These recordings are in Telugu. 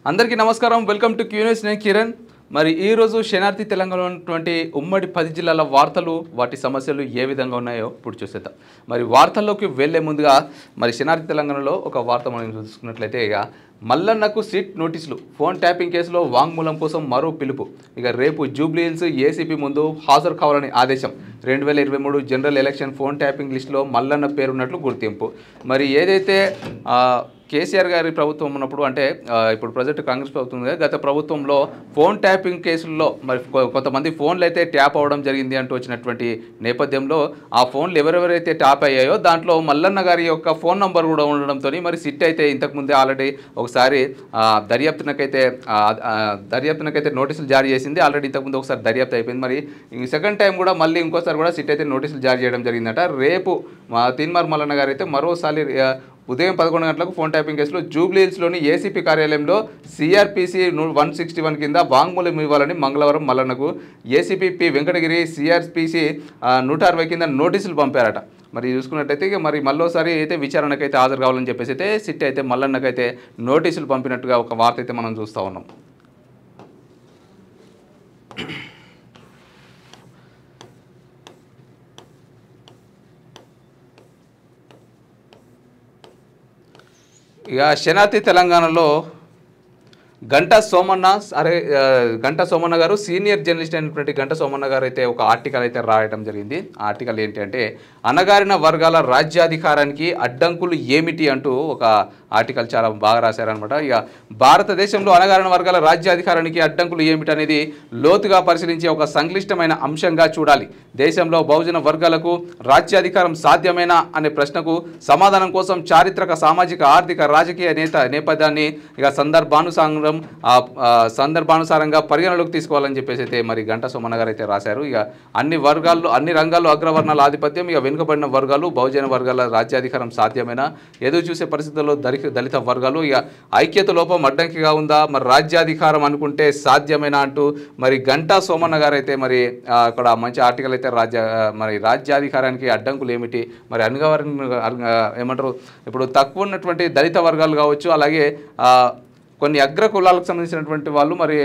అందరికీ నమస్కారం. Welcome to Q News. నేను కిరణ్. మరి ఈరోజు శనార్థి తెలంగాణలో ఉన్నటువంటి ఉమ్మడి 10 జిల్లాల వార్తలు, వాటి సమస్యలు ఏ విధంగా ఉన్నాయో ఇప్పుడు చూసేద్దాం. మరి వార్తల్లోకి వెళ్లే ముందుగా మరి శనార్థి తెలంగాణలో ఒక వార్త మనం చూసుకున్నట్లయితే ఇక మల్లన్నకు సిట్ నోటీసులు, ఫోన్ ట్యాపింగ్ కేసులో వాంగ్మూలం కోసం మరో పిలుపు. ఇక రేపు జూబ్లీహిల్స్ ఏసీపీ ముందు హాజరు కావాలని ఆదేశం. 2023 జనరల్ ఎలక్షన్ ఫోన్ ట్యాపింగ్ లిస్టులో మల్లన్న పేరున్నట్లు గుర్తింపు. మరి ఏదైతే కేసీఆర్ గారి ప్రభుత్వం ఉన్నప్పుడు అంటే ఇప్పుడు ప్రజెంట్ కాంగ్రెస్ ప్రభుత్వం గత ప్రభుత్వంలో ఫోన్ ట్యాపింగ్ కేసుల్లో మరి కొంతమంది ఫోన్లు అయితే ట్యాప్ అవ్వడం జరిగింది అంటూ వచ్చినటువంటి నేపథ్యంలో ఆ ఫోన్లు ఎవరెవరైతే ట్యాప్ అయ్యాయో దాంట్లో మల్లన్న గారి యొక్క ఫోన్ నంబర్ కూడా ఉండడంతో మరి సిట్ అయితే ఇంతకుముందే ఆల్రెడీ ఒకసారి దర్యాప్తునకైతే నోటీసులు జారీ చేసింది. ఆల్రెడీ ఇంతకుముందు ఒకసారి దర్యాప్తు అయిపోయింది. మరి సెకండ్ టైం కూడా మళ్ళీ ఇంకోసారి కూడా సిట్ అయితే నోటీసులు జారీ చేయడం జరిగిందట. రేపు తీన్మార్ మల్లన్న గారు అయితే మరోసారి ఉదయం 11 గంటలకు ఫోన్ ట్యాపింగ్ కేసులో జూబ్లీహిల్స్లోని ఏసీపీ కార్యాలయంలో సిఆర్పిసి 161 కింద వాంగ్మూలం ఇవ్వాలని మంగళవారం మల్లన్నకు ఏసీపీ పి వెంకటగిరి సిఆర్పిసి 160 కింద నోటీసులు పంపారట. మరి చూసుకున్నట్టయితే ఇక మరి మళ్ళోసారి అయితే విచారణకైతే హాజరు కావాలని చెప్పేసి అయితే సిట్ అయితే మల్లన్నకైతే నోటీసులు పంపినట్టుగా ఒక వార్త అయితే మనం చూస్తూ ఉన్నాం. ఇక శనార్థి తెలంగాణలో గంటా సోమన్న గారు సీనియర్ జర్నలిస్ట్ అయినటువంటి గంటా సోమన్న గారు అయితే ఒక ఆర్టికల్ అయితే రాయడం జరిగింది. ఆ ఆర్టికల్ ఏంటంటే అణగారిన వర్గాల రాజ్యాధికారానికి అడ్డంకులు ఏమిటి అంటూ ఒక ఆర్టికల్ చాలా బాగా రాశారనమాట. ఇక భారతదేశంలో అణగారిన వర్గాల రాజ్యాధికారానికి అడ్డంకులు ఏమిటనేది లోతుగా పరిశీలించే ఒక సంక్లిష్టమైన అంశంగా చూడాలి. దేశంలో బహుజన వర్గాలకు రాజ్యాధికారం సాధ్యమేనా అనే ప్రశ్నకు సమాధానం కోసం చారిత్రక, సామాజిక, ఆర్థిక, రాజకీయ నేపథ్యాన్ని ఇక సందర్భానుసారంగా పరిగణలోకి తీసుకోవాలని చెప్పేసి అయితే మరి గంటా సోమన్న గారు అయితే రాశారు. ఇక అన్ని రంగాల్లో అగ్రవర్ణాల ఆధిపత్యం, ఇక వెనుకబడిన వర్గాలు, బహుజన వర్గాల రాజ్యాధికారం సాధ్యమేనా, ఎదురు చూసే పరిస్థితుల్లో దళిత వర్గాలు ఇక ఐక్యత లోపం అడ్డంకిగా ఉందా, మరి రాజ్యాధికారం అనుకుంటే సాధ్యమేనా అంటూ మరి గంటా సోమన్న గారు అయితే మరి అక్కడ మంచి ఆర్టికల్ అయితే మరి రాజ్యాధికారానికి అడ్డంకులు ఏమిటి, మరి ఏమంటారు ఇప్పుడు తక్కువ ఉన్నటువంటి దళిత వర్గాలు కావచ్చు, అలాగే కొన్ని అగ్ర కులాలకు సంబంధించినటువంటి వాళ్ళు మరి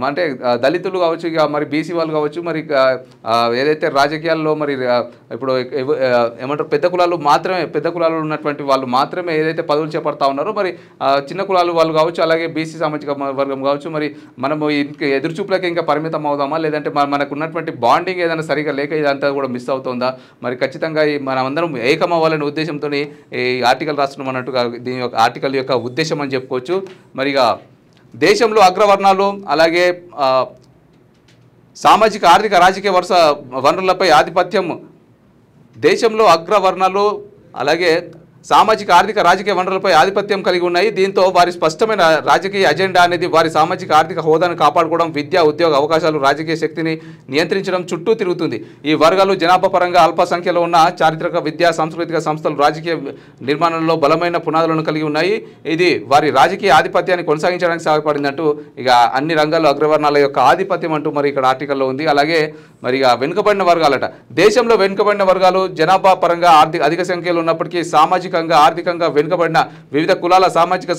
అంటే దళితులు కావచ్చు, ఇక మరి బీసీ వాళ్ళు కావచ్చు, మరి ఏదైతే రాజకీయాల్లో మరి ఇప్పుడు ఏమంటారు పెద్ద కులాలు ఉన్నటువంటి వాళ్ళు మాత్రమే ఏదైతే పదవులు చేపడతా ఉన్నారో మరి చిన్న కులాలు వాళ్ళు కావచ్చు, అలాగే బీసీ సామాజిక వర్గం కావచ్చు, మరి మనము ఎదురుచూపులకి ఇంకా పరిమితం అవుదామా, లేదంటే మనకు ఉన్నటువంటి బాండింగ్ ఏదైనా సరిగా లేక ఇదంతా కూడా మిస్ అవుతుందా, మరి ఖచ్చితంగా మనం అందరం ఏకం అవ్వాలనే ఉద్దేశంతో ఈ ఆర్టికల్ రాస్తున్నాం అన్నట్టుగా దీని యొక్క ఆర్టికల్ యొక్క ఉద్దేశం అని చెప్పుకోవచ్చు. మరిగా దేశంలో అగ్రవర్ణాలు, అలాగే సామాజిక, ఆర్థిక, రాజకీయ వనరులపై ఆధిపత్యం, దేశంలో అగ్రవర్ణాలు అలాగే సామాజిక, ఆర్థిక, రాజకీయ వనరులపై ఆధిపత్యం కలిగి ఉన్నాయి. దీంతో వారి స్పష్టమైన రాజకీయ అజెండా అనేది వారి సామాజిక, ఆర్థిక హోదాను కాపాడుకోవడం, విద్య, ఉద్యోగ అవకాశాలు, రాజకీయ శక్తిని నియంత్రించడం చుట్టూ తిరుగుతుంది. ఈ వర్గాలు జనాభా పరంగా అల్ప సంఖ్యలో ఉన్న చారిత్రక, విద్యా, సాంస్కృతిక సంస్థలు రాజకీయ నిర్మాణంలో బలమైన పునాదులను కలిగి ఉన్నాయి. ఇది వారి రాజకీయ ఆధిపత్యాన్ని కొనసాగించడానికి సహాయపడిందంటూ ఇక అన్ని రంగాల్లో అగ్రవర్ణాల యొక్క ఆధిపత్యం అంటూ మరి ఇక్కడ ఆర్టికల్లో ఉంది. అలాగే మరి వెనుకబడిన వర్గాలట, దేశంలో వెనుకబడిన వర్గాలు జనాభా పరంగా అధిక సంఖ్యలో ఉన్నప్పటికీ సామాజికంగా, ఆర్థికంగా వెనుకబడిన వివిధ కులాల సామాజిక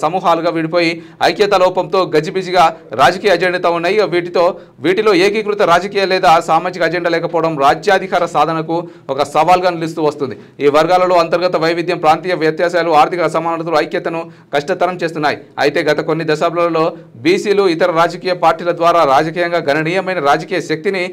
సమూహాలుగా విడిపోయి ఐక్యత లోపంతో గజిబిజిగా రాజకీయ అజెండాతో ఉన్నాయి. వీటిలో ఏకీకృత రాజకీయ లేదా సామాజిక అజెండా లేకపోవడం రాజ్యాధికార సాధనకు ఒక సవాల్గా నిలుస్తూ వస్తుంది. ఈ వర్గాలలో అంతర్గత వైవిధ్యం, ప్రాంతీయ వ్యత్యాసాలు, ఆర్థిక అసమానతలు ఐక్యతను కష్టతరం చేస్తున్నాయి. అయితే గత కొన్ని దశాబ్దాలలో బీసీలు ఇతర రాజకీయ పార్టీల ద్వారా రాజకీయంగా గణనీయమైన రాజకీయ శక్తిని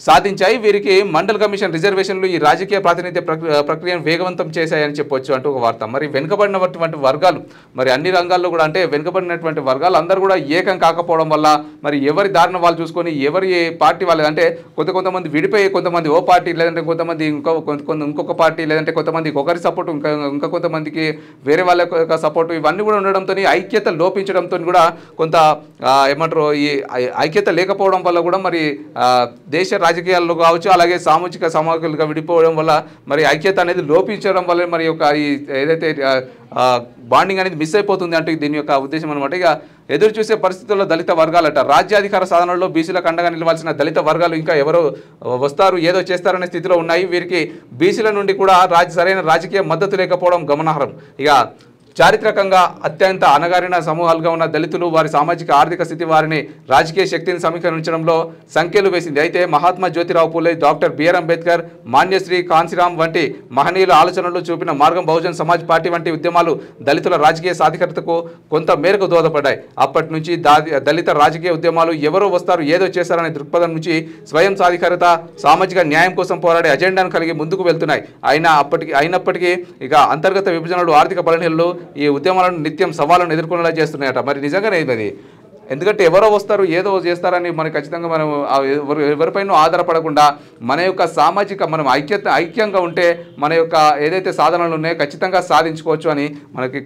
సాధించాయి. వీరికి మండల్ కమిషన్ రిజర్వేషన్లు ఈ రాజకీయ ప్రాతినిధ్య ప్రక్రియను వేగవంతం చేశాయని చెప్పొచ్చు అంటూ ఒక వార్త. మరి వెనుకబడినటువంటి వర్గాలు మరి అన్ని రంగాల్లో కూడా అంటే వెనుకబడినటువంటి వర్గాలు అందరూ కూడా ఏకం కాకపోవడం వల్ల మరి ఎవరి దారిన వాళ్ళు చూసుకొని ఎవరి పార్టీ వాళ్ళు అంటే కొంతమంది విడిపోయి కొంతమంది ఓ పార్టీ, లేదంటే కొంతమంది ఇంకొక పార్టీ, లేదంటే కొంతమందికి ఒకరి సపోర్టు, ఇంకా కొంతమందికి వేరే వాళ్ళ యొక్క సపోర్టు, ఇవన్నీ కూడా ఉండడంతో ఐక్యత లోపించడంతో కూడా కొంత ఏమంటారు ఈ ఐక్యత లేకపోవడం వల్ల కూడా మరి దేశ రాజకీయాల్లో కావచ్చు, అలాగే సామాజిక సమాఖ్యలుగా విడిపోవడం వల్ల మరి ఐక్యత అనేది లోపించడం వల్ల మరి యొక్క ఈ ఏదైతే బాండింగ్ అనేది మిస్ అయిపోతుంది అంటే దీని యొక్క ఉద్దేశం అనమాట. ఇక ఎదురు చూసే పరిస్థితుల్లో దళిత వర్గాలట, రాజ్యాధికార సాధనలో బీసీలకు అండగా నిలవాల్సిన దళిత వర్గాలు ఇంకా ఎవరో వస్తారు, ఏదో చేస్తారనే స్థితిలో ఉన్నాయి. వీరికి బీసీల నుండి కూడా సరైన రాజకీయ మద్దతు లేకపోవడం గమనార్హం. ఇక చారిత్రకంగా అత్యంత అణగారిన సమూహాలుగా ఉన్న దళితులు వారి సామాజిక ఆర్థిక స్థితి వారిని రాజకీయ శక్తిని సమీకరించడంలో సంఖ్యలు వేసింది. అయితే మహాత్మా జ్యోతిరావు పూలే, డాక్టర్ బిఆర్ అంబేద్కర్, మాన్యశ్రీ కాన్సీరామ్ వంటి మహనీయుల ఆలోచనలు చూపిన మార్గం బహుజన్ సమాజ్ పార్టీ వంటి ఉద్యమాలు దళితుల రాజకీయ సాధికారతకు కొంత మేరకు దోహదపడ్డాయి. అప్పటి నుంచి దళిత రాజకీయ ఉద్యమాలు ఎవరో వస్తారు ఏదో చేస్తారనే దృక్పథం నుంచి స్వయం సాధికారత, సామాజిక న్యాయం కోసం పోరాడే అజెండాను కలిగి ముందుకు వెళ్తున్నాయి. అయినప్పటికీ ఇక అంతర్గత విభజనలు, ఆర్థిక బలహీనతలు ఈ ఉద్యమాలను నిత్యం సవాళ్ళను ఎదుర్కొనేలా చేస్తున్నాయట. మరి నిజంగానే ఇది ఎందుకంటే ఎవరో వస్తారు ఏదో చేస్తారని మనం ఖచ్చితంగా మనం ఎవరిపైన ఆధారపడకుండా మన యొక్క సామాజిక మనం ఐక్యంగా ఉంటే మన యొక్క ఏదైతే సాధనలు ఉన్నాయో ఖచ్చితంగా సాధించుకోవచ్చు అని మనకి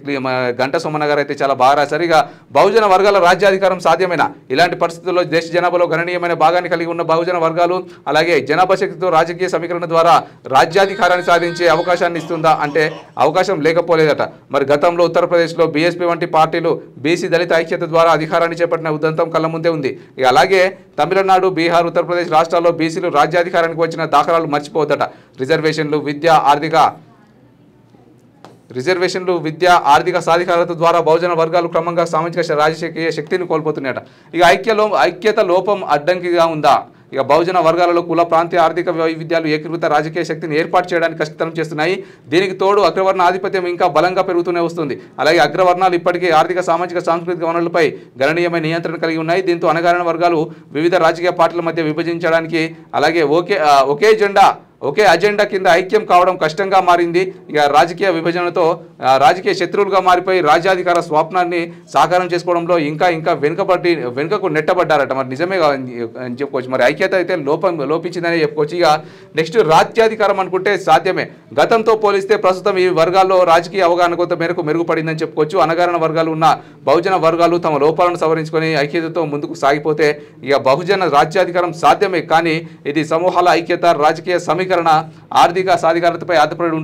గంట సోమన్న గారు అయితే చాలా బాగా రాశారు. ఇక బహుజన వర్గాల రాజ్యాధికారం సాధ్యమైన ఇలాంటి పరిస్థితుల్లో దేశ జనాభాలో గణనీయమైన భాగాన్ని కలిగి ఉన్న బహుజన వర్గాలు అలాగే జనాభా శక్తితో రాజకీయ సమీకరణ ద్వారా రాజ్యాధికారాన్ని సాధించే అవకాశాన్ని ఇస్తుందా అంటే అవకాశం లేకపోలేదట. మరి గతంలో ఉత్తరప్రదేశ్లో బీఎస్పీ వంటి పార్టీలు బీసీ దళిత ఐక్యత ద్వారా అధికారాన్ని చేపట్టిన ఉదంతం కళ్ళ ముందే ఉంది. ఇక అలాగే తమిళనాడు, బీహార్, ఉత్తరప్రదేశ్ రాష్ట్రాల్లో బీసీలు రాజ్యాధికారానికి వచ్చిన దాఖలాలు మర్చిపోవద్దట. రిజర్వేషన్లు, విద్య, ఆర్థిక సాధికారత ద్వారా బహుజన వర్గాలు క్రమంగా సామాజిక రాజకీయ శక్తిని కోల్పోతున్నాయట. ఇక ఐక్యత లోపం అడ్డంకిగా ఉందా? ఇక బహుజన వర్గాలలో కుల, ప్రాంతీయ, ఆర్థిక వైవిధ్యాలు ఏకీకృత రాజకీయ శక్తిని ఏర్పాటు చేయడానికి కష్టతరం చేస్తున్నాయి. దీనికి తోడు అగ్రవర్ణ ఆధిపత్యం ఇంకా బలంగా పెరుగుతూనే వస్తుంది. అలాగే అగ్రవర్ణాలు ఇప్పటికీ ఆర్థిక, సామాజిక, సాంస్కృతిక వనరులపై గణనీయమైన నియంత్రణ కలిగి ఉన్నాయి. దీంతో అణగారిన వర్గాలు వివిధ రాజకీయ పార్టీల మధ్య విభజించడానికి అలాగే ఒకే అజెండా కింద ఐక్యం కావడం కష్టంగా మారింది. ఇక రాజకీయ విభజనతో రాజకీయ శత్రువులుగా మారిపోయి రాజ్యాధికార స్వప్నాన్ని సాకారం చేసుకోవడంలో ఇంకా వెనుకకు నెట్టబడ్డారట. మరి నిజమే అని చెప్పుకోవచ్చు. మరి ఐక్యత అయితే లోపించిందని చెప్పుకోవచ్చు. ఇక నెక్స్ట్ రాజ్యాధికారం అనుకుంటే సాధ్యమే. గతంతో పోలిస్తే ప్రస్తుతం ఈ వర్గాల్లో రాజకీయ అవగాహన కొంత మేరకు మెరుగుపడిందని చెప్పుకోవచ్చు. అణగారిన వర్గాలు ఉన్న బహుజన వర్గాలు తమ లోపాలను సవరించుకొని ఐక్యతతో ముందుకు సాగిపోతే ఇక బహుజన రాజ్యాధికారం సాధ్యమే. కానీ ఇది సమూహాల ఐక్యత, రాజకీయ సమీకరణ, ఆర్థిక సాధికారతపై ఆధారపడి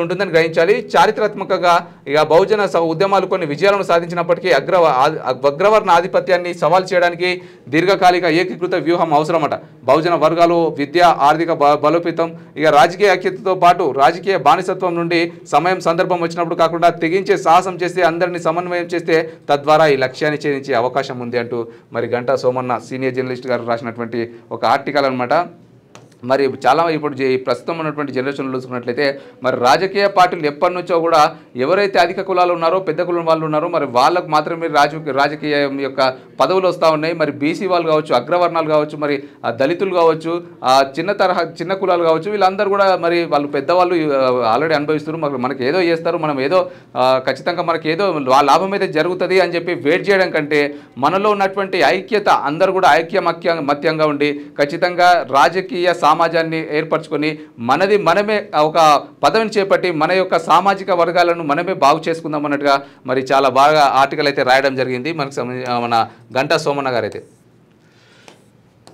ఉంటుందని గ్రహించాలి. చారిత్రాత్మకంగా ఇక బహుజన ఉద్యమాలు కొన్ని విజయాలను సాధించినప్పటికీ అగ్రవర్ణ ఆధిపత్యాన్ని సవాల్ చేయడానికి దీర్ఘకాలిక ఏకీకృత వ్యూహం అవసరమట. బహుజన వర్గాలు విద్య, ఆర్థిక బలోపేతం, ఇక రాజకీయ ఐక్యతతో పాటు రాజకీయ బానిసత్వం నుండి సమయం సందర్భం వచ్చినప్పుడు కాకుండా తెగించే సాహసం చేస్తే, అందరినీ సమన్వయం చేస్తే తద్వారా ఈ లక్ష్యాన్ని ఛేదించే అవకాశం ఉంది అంటూ మరి గంటా సోమన్న సీనియర్ జర్నలిస్ట్ గారు రాసినటువంటి ఒక ఆర్టికల్ అనమాట. మరి చాలా ఇప్పుడు ప్రస్తుతం ఉన్నటువంటి జనరేషన్లో చూసుకున్నట్లయితే మరి రాజకీయ పార్టీలు ఎప్పటి నుంచో కూడా ఎవరైతే అధిక కులాలు ఉన్నారో, పెద్ద కులం వాళ్ళు ఉన్నారో మరి వాళ్ళకు మాత్రమే రాజకీయ యొక్క పదవులు వస్తూ ఉన్నాయి. మరి బీసీ వాళ్ళు కావచ్చు, అగ్రవర్ణాలు కావచ్చు, మరి దళితులు కావచ్చు, చిన్న కులాలు కావచ్చు, వీళ్ళందరూ కూడా మరి వాళ్ళు పెద్దవాళ్ళు ఆల్రెడీ అనుభవిస్తారు. మరి మనకి ఏదో చేస్తారు, మనం ఏదో ఖచ్చితంగా మనకి ఏదో లాభం అయితే జరుగుతుంది అని చెప్పి వెయిట్ చేయడం కంటే మనలో ఉన్నటువంటి ఐక్యత అందరూ కూడా ఐక్యమత్యంగా ఉండి ఖచ్చితంగా రాజకీయ సమాజాన్ని ఏర్పరచుకొని మనమే ఒక పదవిని చేపట్టి మన యొక్క సామాజిక వర్గాలను మనమే బాగు చేసుకుందాం అన్నట్టుగా మరి చాలా బాగా ఆర్టికల్ అయితే రాయడం జరిగింది మన గంటా సోమన్న గారు అయితే.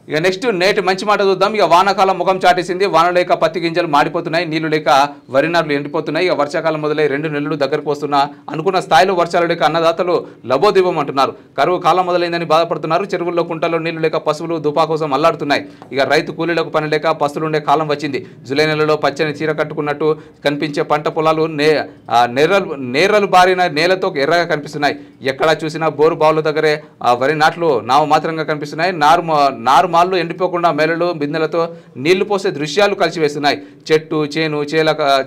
ఇక నెక్స్ట్ నేటి మంచి మాట చూద్దాం. ఇక వానాకాలం ముఖం చాటేసింది. వాన లేక పత్తి గింజలు మాడిపోతున్నాయి, నీళ్లు లేక వరి నారులు ఎండిపోతున్నాయి. ఇక వర్షాకాలం మొదలై 2 నెలలు దగ్గరకు వస్తున్నా అనుకున్న స్థాయిలో వర్షాలు లేక అన్నదాతలు లబోదిబం అంటున్నారు. కరువు కాలం మొదలైందని బాధపడుతున్నారు. చెరువుల్లో, కుంటల్లో నీళ్లు లేక పశువులు దుపా కోసం అల్లాడుతున్నాయి. ఇక రైతు కూలీలకు పని లేక పస్తులుండే కాలం వచ్చింది. జూలై నెలలో పచ్చని చీర కట్టుకున్నట్టు కనిపించే పంట పొలాలు నేరలు బారిన నేలతో ఎర్రగా కనిపిస్తున్నాయి. ఎక్కడా చూసినా బోరు బావుల దగ్గరే వరి నాట్లు నామమాత్రంగా కనిపిస్తున్నాయి. మాళ్ళు ఎండిపోకుండా మెలలు, బిందెలతో నీళ్లు పోసే దృశ్యాలు కలిసివేస్తున్నాయి. చెట్టు, చేను,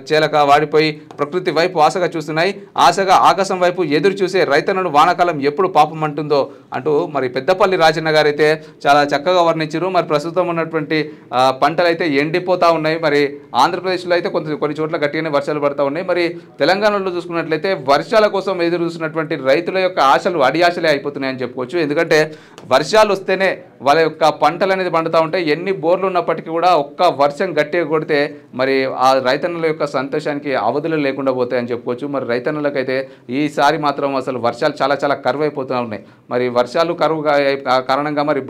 చేలక వాడిపోయి ప్రకృతి వైపు ఆశగా చూస్తున్నాయి. ఆశగా ఆకాశం వైపు ఎదురు చూసే రైతన్నను వానాకాలం ఎప్పుడు పాపం అంటుందో అంటూ మరి పెద్దపల్లి రాజన్న గారు అయితే చాలా చక్కగా వర్ణించారు. మరి ప్రస్తుతం ఉన్నటువంటి పంటలు అయితే ఎండిపోతూ ఉన్నాయి. మరి ఆంధ్రప్రదేశ్లో అయితే కొన్ని చోట్ల గట్టిగానే వర్షాలు పడుతూ ఉన్నాయి. మరి తెలంగాణలో చూసుకున్నట్లయితే వర్షాల కోసం ఎదురు చూసినటువంటి రైతుల యొక్క ఆశలు అడియాశలే అయిపోతున్నాయని చెప్పుకోవచ్చు. ఎందుకంటే వర్షాలు వస్తేనే వాళ్ళ యొక్క పంటలు అనేది పండుతూ ఉంటాయి. ఎన్ని బోర్లు ఉన్నప్పటికీ కూడా ఒక్క వర్షం గట్టిగా కొడితే మరి ఆ రైతన్నుల యొక్క సంతోషానికి అవధులు లేకుండా పోతాయని చెప్పుకోవచ్చు. మరి రైతన్నులకైతే ఈసారి మాత్రం అసలు వర్షాలు చాలా కరువు అయిపోతూ ఉన్నాయి. మరి వర్షాలు కరువు కారణంగా మరి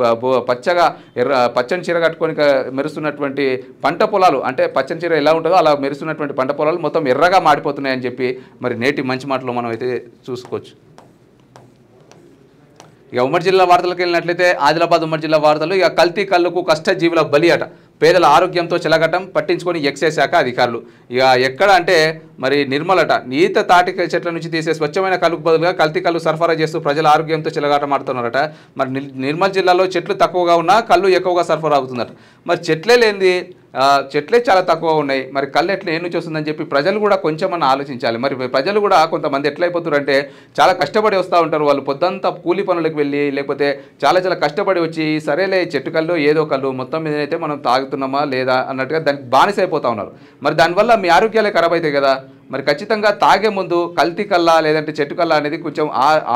పచ్చని చీర కట్టుకొని మెరుస్తున్నటువంటి పంట పొలాలు, అంటే పచ్చని చీర ఎలా ఉంటుందో అలా మెరుస్తున్నటువంటి పంట పొలాలు మొత్తం ఎర్రగా మాడిపోతున్నాయని చెప్పి మరి నేటి మంచి మాటలో మనం అయితే చూసుకోవచ్చు. ఇక ఉమ్మడి జిల్లా వార్తలకు వెళ్ళినట్లయితే ఆదిలాబాద్ ఉమ్మడి జిల్లా వార్తలు. ఇక కల్తీ కళ్ళకు కష్టజీవుల బలి అట. పేదల ఆరోగ్యంతో చెలగటం పట్టించుకొని ఎక్సైజ్ శాఖ అధికారులు. ఇక ఎక్కడ అంటే మరి నిర్మలట ఈత తాటి చెట్ల నుంచి తీసే స్వచ్ఛమైన కలుపు బదులుగా కల్తీ కళ్ళు సరఫరా చేస్తూ ప్రజల ఆరోగ్యంతో చెలగాటం ఆడుతున్నారట. మరి నిర్మల్ జిల్లాలో చెట్లు తక్కువగా ఉన్నా కళ్ళు ఎక్కువగా సరఫరా అవుతుందట. మరి చెట్లే లేనిది చెట్లే చాలా తక్కువ ఉన్నాయి, మరి కళ్ళు ఎట్లా ఏ నుంచి వస్తుందని చెప్పి ప్రజలు కూడా కొంచెం ఆలోచించాలి. మరి ప్రజలు కూడా కొంతమంది ఎట్లయిపోతారంటే చాలా కష్టపడి వస్తూ ఉంటారు, వాళ్ళు పొద్దంతా కూలి పనులకు వెళ్ళి లేకపోతే చాలా కష్టపడి వచ్చి సరేలే చెట్టు కళ్ళు ఏదో కళ్ళు మొత్తం మీద అయితే మనం తాగుతున్నామా లేదా అన్నట్టుగా దానికి బానిస అయిపోతూ ఉన్నారు. మరి దానివల్ల మీ ఆరోగ్యాలే ఖరాబ్ అవుతాయి కదా. మరి ఖచ్చితంగా తాగే ముందు కల్తీ కల్లా లేదంటే చెట్టు కల్లా అనేది కొంచెం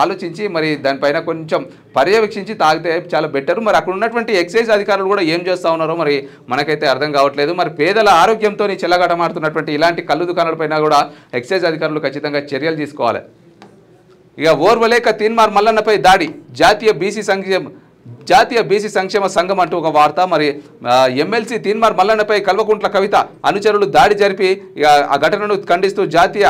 ఆలోచించి మరి దానిపైన కొంచెం పర్యవేక్షించి తాగితే చాలా బెటర్. మరి అక్కడ ఉన్నటువంటి ఎక్సైజ్ అధికారులు కూడా ఏం చేస్తూ ఉన్నారో మరి మనకైతే అర్థం కావట్లేదు. మరి పేదల ఆరోగ్యంతో చెలగాటమాడుతున్నటువంటి ఇలాంటి కళ్ళు దుకాణాలపైన కూడా ఎక్సైజ్ అధికారులు ఖచ్చితంగా చర్యలు తీసుకోవాలి. ఇక ఓర్వలేక తీన్మార్ మల్లన్నపై దాడి, జాతీయ బీసీ సంక్షేమ సంఘం అంటూ ఒక వార్త. మరి ఎమ్మెల్సీ తీన్మార్ మల్లన్నపై కల్వకుంట్ల కవిత అనుచరులు దాడి జరిపి ఆ ఘటనను ఖండిస్తూ జాతీయ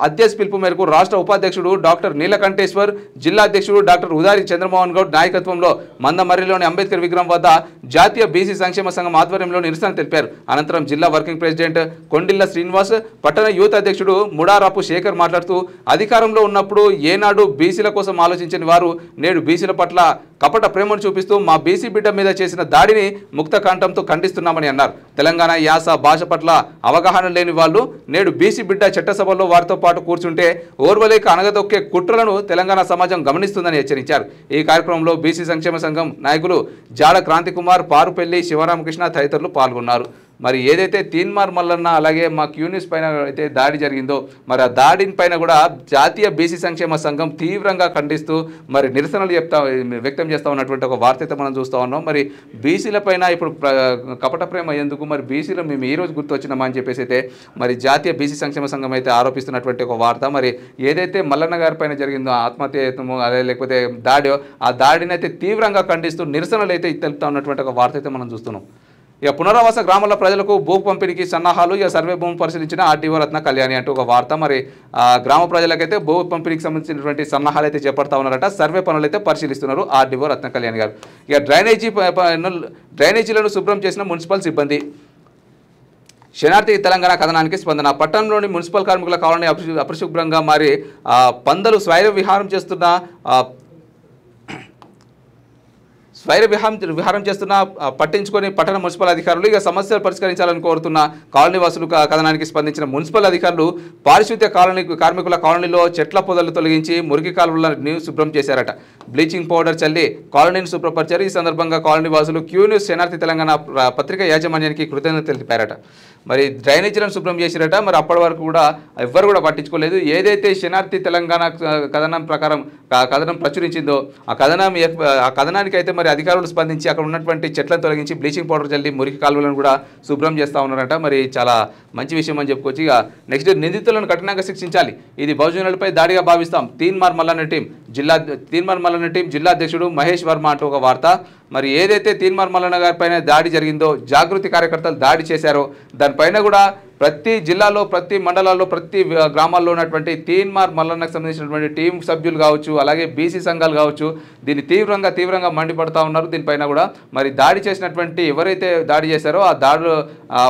అధ్యక్ష పిలుపు మేరకు రాష్ట్ర ఉపాధ్యక్షుడు డాక్టర్ నీలకంఠేశ్వర్, జిల్లా అధ్యక్షుడు డాక్టర్ ఉదారి చంద్రమోహన్ గౌడ్ నాయకత్వంలో మందమర్రిలోని అంబేద్కర్ విగ్రహం వద్ద జాతీయ బీసీ సంక్షేమ సంఘం ఆధ్వర్యంలో నిరసన తెలిపారు. అనంతరం జిల్లా వర్కింగ్ ప్రెసిడెంట్ కొండిల్ల శ్రీనివాస్, పట్టణ యూత్ అధ్యక్షుడు ముడారాపు శేఖర్ మాట్లాడుతూ అధికారంలో ఉన్నప్పుడు ఏనాడు బీసీల కోసం ఆలోచించని వారు నేడు బీసీల పట్ల కపట ప్రేమను చూపిస్తూ మా బీసీ బిడ్డ మీద చేసిన దాడిని ముక్త కంఠంతో ఖండిస్తున్నామని అన్నారు. తెలంగాణ యాస భాష పట్ల అవగాహన లేని వాళ్ళు నేడు బీసీ బిడ్డ చట్టసభలో వారితో పాటు కూర్చుంటే ఓర్వలేక అనగదొక్కే కుట్రలను తెలంగాణ సమాజం గమనిస్తుందని హెచ్చరించారు. ఈ కార్యక్రమంలో బీసీ సంక్షేమ సంఘం నాయకులు జాడ క్రాంతికుమార్, పారుపల్లి శివరామకృష్ణ తదితరులు పాల్గొన్నారు. మరి ఏదైతే తీన్మార్ మల్లన్న అలాగే మా క్యూనిస్ పైన అయితే దాడి జరిగిందో మరి ఆ దాడిని పైన కూడా జాతీయ బీసీ సంక్షేమ సంఘం తీవ్రంగా ఖండిస్తూ మరి నిరసనలు వ్యక్తం చేస్తూ ఉన్నటువంటి ఒక వార్త అయితే మనం చూస్తూ ఉన్నాం. మరి బీసీల పైన ఇప్పుడు కపట ప్రేమ ఎందుకు, మరి బీసీలు మేము ఈ రోజు గుర్తొచ్చినామా అని చెప్పేసి అయితే మరి జాతీయ బీసీ సంక్షేమ సంఘం అయితే ఆరోపిస్తున్నటువంటి ఒక వార్త. మరి ఏదైతే మల్లన్న గారి పైన జరిగిందో ఆత్మహత్యము అదే లేకపోతే దాడో ఆ దాడిని అయితే తీవ్రంగా ఖండిస్తూ నిరసనలు అయితే తెలుపుతా ఉన్నటువంటి ఒక వార్త అయితే మనం చూస్తున్నాం. ఇక పునరావాస గ్రామాల ప్రజలకు భూ పంపిణీకి సన్నాహాలు, ఇక సర్వే భూమి పరిశీలించిన ఆర్డీఓ రత్న కళ్యాణి అంటూ ఒక వార్త. మరి గ్రామ ప్రజలకైతే భూ పంపిణీకి సంబంధించినటువంటి సన్నాహాలు అయితే చేపడతా ఉన్నారట. సర్వే పనులు అయితే పరిశీలిస్తున్నారు ఆర్డీఓ రత్న కళ్యాణి గారు. ఇక డ్రైనేజీలను శుభ్రం చేసిన మున్సిపల్ సిబ్బంది. శనార్థి తెలంగాణ కథనానికి స్పందన. పట్టణంలోని మున్సిపల్ కార్మికుల కాలనీ అపరిశుభ్రంగా మారి పందలు స్వైర విహారం చేస్తున్న పట్టించుకొని పట్టణ మున్సిపల్ అధికారులు ఇక సమస్యలు పరిష్కరించాలని కోరుతున్న కాలనీ వాసులు కథనానికి స్పందించిన మున్సిపల్ అధికారులు పారిశుద్ధ్య కార్మికుల కాలనీలో చెట్ల పొదలు తొలగించి మురికి కాలువలను శుభ్రం చేశారట. బ్లీచింగ్ పౌడర్ చల్లి కాలనీని శుభ్రపరిచారు. ఈ సందర్భంగా కాలనీ వాసులు క్యూ న్యూస్ శనార్థి తెలంగాణ పత్రిక యాజమాన్యానికి కృతజ్ఞతలు తెలిపారట. మరి డ్రైనేజీలను శుభ్రం చేసిరట. మరి అప్పటి వరకు కూడా ఎవ్వరు కూడా పట్టించుకోలేదు. ఏదైతే శనార్థి తెలంగాణ కథనం ప్రకారం కథనం ప్రచురించిందో ఆ కథనానికి అయితే మరి అధికారులు స్పందించి అక్కడ ఉన్నటువంటి చెట్లను తొలగించి బ్లీచింగ్ పౌడర్ చల్లి మురికి కాలువలను కూడా శుభ్రం చేస్తూ ఉన్నారట. మరి చాలా మంచి విషయం అని చెప్పుకోవచ్చు. ఇక నెక్స్ట్ నిందితులను కఠినంగా శిక్షించాలి, ఇది బహుజనులపై దాడిగా భావిస్తాం. తీన్మార్ మల్లన్న టీం జిల్లా అధ్యక్షుడు మహేష్ వర్మ అంటూ ఒక వార్త. మరి ఏదైతే తీన్మార్ మల్లన్న గారి పైన దాడి జరిగిందో జాగృతి కార్యకర్తలు దాడి చేశారో దానిపైన కూడా ప్రతి జిల్లాలో ప్రతి మండలాల్లో ప్రతి గ్రామాల్లో ఉన్నటువంటి తీన్మార్ మల్లన్నకు సంబంధించినటువంటి టీం సభ్యులు కావచ్చు అలాగే బీసీ సంఘాలు కావచ్చు దీన్ని తీవ్రంగా మండిపడతా ఉన్నారు. దీనిపైన కూడా మరి దాడి చేసినటువంటి ఎవరైతే దాడి చేశారో ఆ దాడులు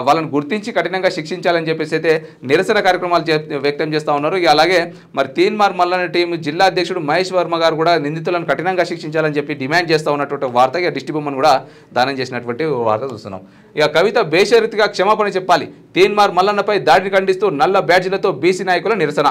వాళ్ళని గుర్తించి కఠినంగా శిక్షించాలని చెప్పేసి అయితే నిరసన కార్యక్రమాలు వ్యక్తం చేస్తూ ఉన్నారు. అలాగే మరి తీన్మార్ మల్లన్న టీం జిల్లా అధ్యక్షుడు మహేష్ వర్మ గారు కూడా నిందితులను కఠినంగా శిక్షించాలని చెప్పి డిమాండ్ చేస్తూ ఉన్నటువంటి వార్త. ఇక దిష్టి బొమ్మను కూడా దానం చేసినటువంటి వార్త చూస్తున్నాం. ఇక కవిత బేషరతుగా క్షమాపణ చెప్పాలి, తీన్మార్ మల్లన్నపై దాడిని ఖండిస్తూ నల్ల బ్యాడ్జీలతో బీసీ నాయకుల నిరసన.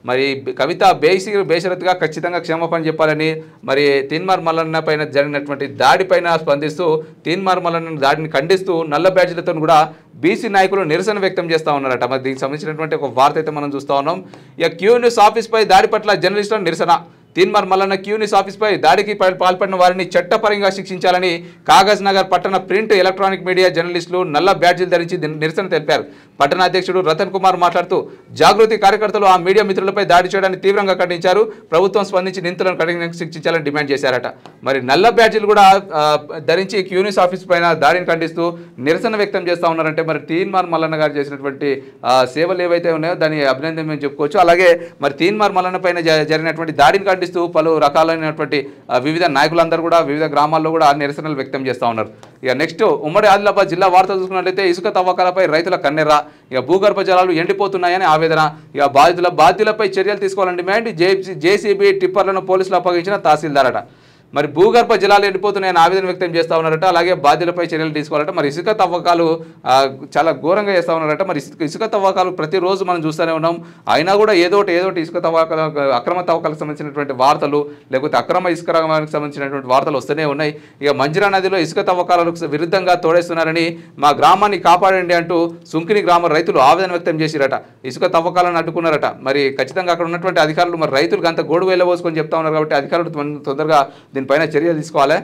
మరి కవిత బేషరతుగా ఖచ్చితంగా క్షమాపణ చెప్పాలని మరి తీన్మార్ మల్లన్న పైన జరిగినటువంటి దాడిపైన స్పందిస్తూ తీన్మార్ మల్లన్న దాడిని ఖండిస్తూ నల్ల బ్యాడ్జీలతో కూడా బీసీ నాయకులు నిరసన వ్యక్తం చేస్తూ ఉన్నారట. మరి దీనికి సంబంధించినటువంటి ఒక వార్త అయితే మనం చూస్తూ ఉన్నాం. ఇక క్యూ న్యూస్ ఆఫీస్పై దాడి పట్ల జర్నలిస్టుల నిరసన. తీన్మార్ మల్లన్న క్యూ న్యూస్ ఆఫీస్పై దాడికి పాల్పడిన వారిని చట్టపరంగా శిక్షించాలని కాగజ్ నగర్ పట్టణ ప్రింట్ ఎలక్ట్రానిక్ మీడియా జర్నలిస్టులు నల్ల బ్యాడ్జీలు ధరించి నిరసన తెలిపారు. పట్టణ అధ్యక్షుడు రతన్ కుమార్ మాట్లాడుతూ జాగృతి కార్యకర్తలు ఆ మీడియా మిత్రులపై దాడి చేయడాన్ని తీవ్రంగా ఖండించారు. ప్రభుత్వం స్పందించి నిందితులను కఠినంగా శిక్షించాలని డిమాండ్ చేశారట. మరి నల్ల బ్యాడ్జీలు కూడా ధరించి క్యూ న్యూస్ ఆఫీస్ పైన దాడిని ఖండిస్తూ నిరసన వ్యక్తం చేస్తూ ఉన్నారంటే మరి తీన్మార్ మల్లన్న గారు చేసినటువంటి సేవలు ఏవైతే ఉన్నాయో దాన్ని అభినందన మేము చెప్పుకోవచ్చు. అలాగే మరి తీన్మార్ మల్లన్న పైన జరిగినటువంటి దాడిని ఖండిస్తూ పలు రకాలైనటువంటి వివిధ నాయకులందరూ కూడా వివిధ గ్రామాల్లో కూడా నిరసనలు వ్యక్తం చేస్తూ ఉన్నారు. ఇక నెక్స్ట్ ఉమ్మడి ఆదిలాబాద్ జిల్లా వార్త చూసుకున్నట్లయితే ఇసుక తవ్వకాలపై రైతుల కన్నెర్ర. ఇక భూగర్భ జలాలు ఎండిపోతున్నాయని ఆవేదన. ఇక బాధ్యులపై చర్యలు తీసుకోవాలని డిమాండ్. జేసీబీ టిప్పర్లను పోలీసులు అప్పగించిన తహసీల్దార్ అట. మరి భూగర్భ జలాలు ఎండిపోతున్నాయని ఆవేదన వ్యక్తం చేస్తూ ఉన్నారట. అలాగే బాధ్యులపై చర్యలు తీసుకోవాలట. మరి ఇసుక తవ్వకాలు చాలా ఘోరంగా చేస్తూ ఉన్నారట. మరి ఇసుక తవ్వకాలు ప్రతిరోజు మనం చూస్తూనే ఉన్నాం. అయినా కూడా ఏదోటి ఇసుక తవ్వకాలు, అక్రమ తవ్వకాలకు సంబంధించినటువంటి వార్తలు, లేకపోతే అక్రమ ఇసుక రంగానికి సంబంధించినటువంటి వార్తలు వస్తూనే ఉన్నాయి. ఇక మంజిరా నదిలో ఇసుక తవ్వకాలకు విరుద్ధంగా తోడేస్తున్నారని, మా గ్రామాన్ని కాపాడండి అంటూ సుంకిని గ్రామ రైతులు ఆవేదన వ్యక్తం చేసిరట. ఇసుక తవ్వకాలను అడ్డుకున్నారట. మరి ఖచ్చితంగా అక్కడ ఉన్నటువంటి అధికారులు మరి రైతులకు అంత గోడు వెళ్ళబోసుకొని చెప్తా ఉన్నారు కాబట్టి అధికారులు తొందరగా దీనిపైన చర్యలు తీసుకోవాలి.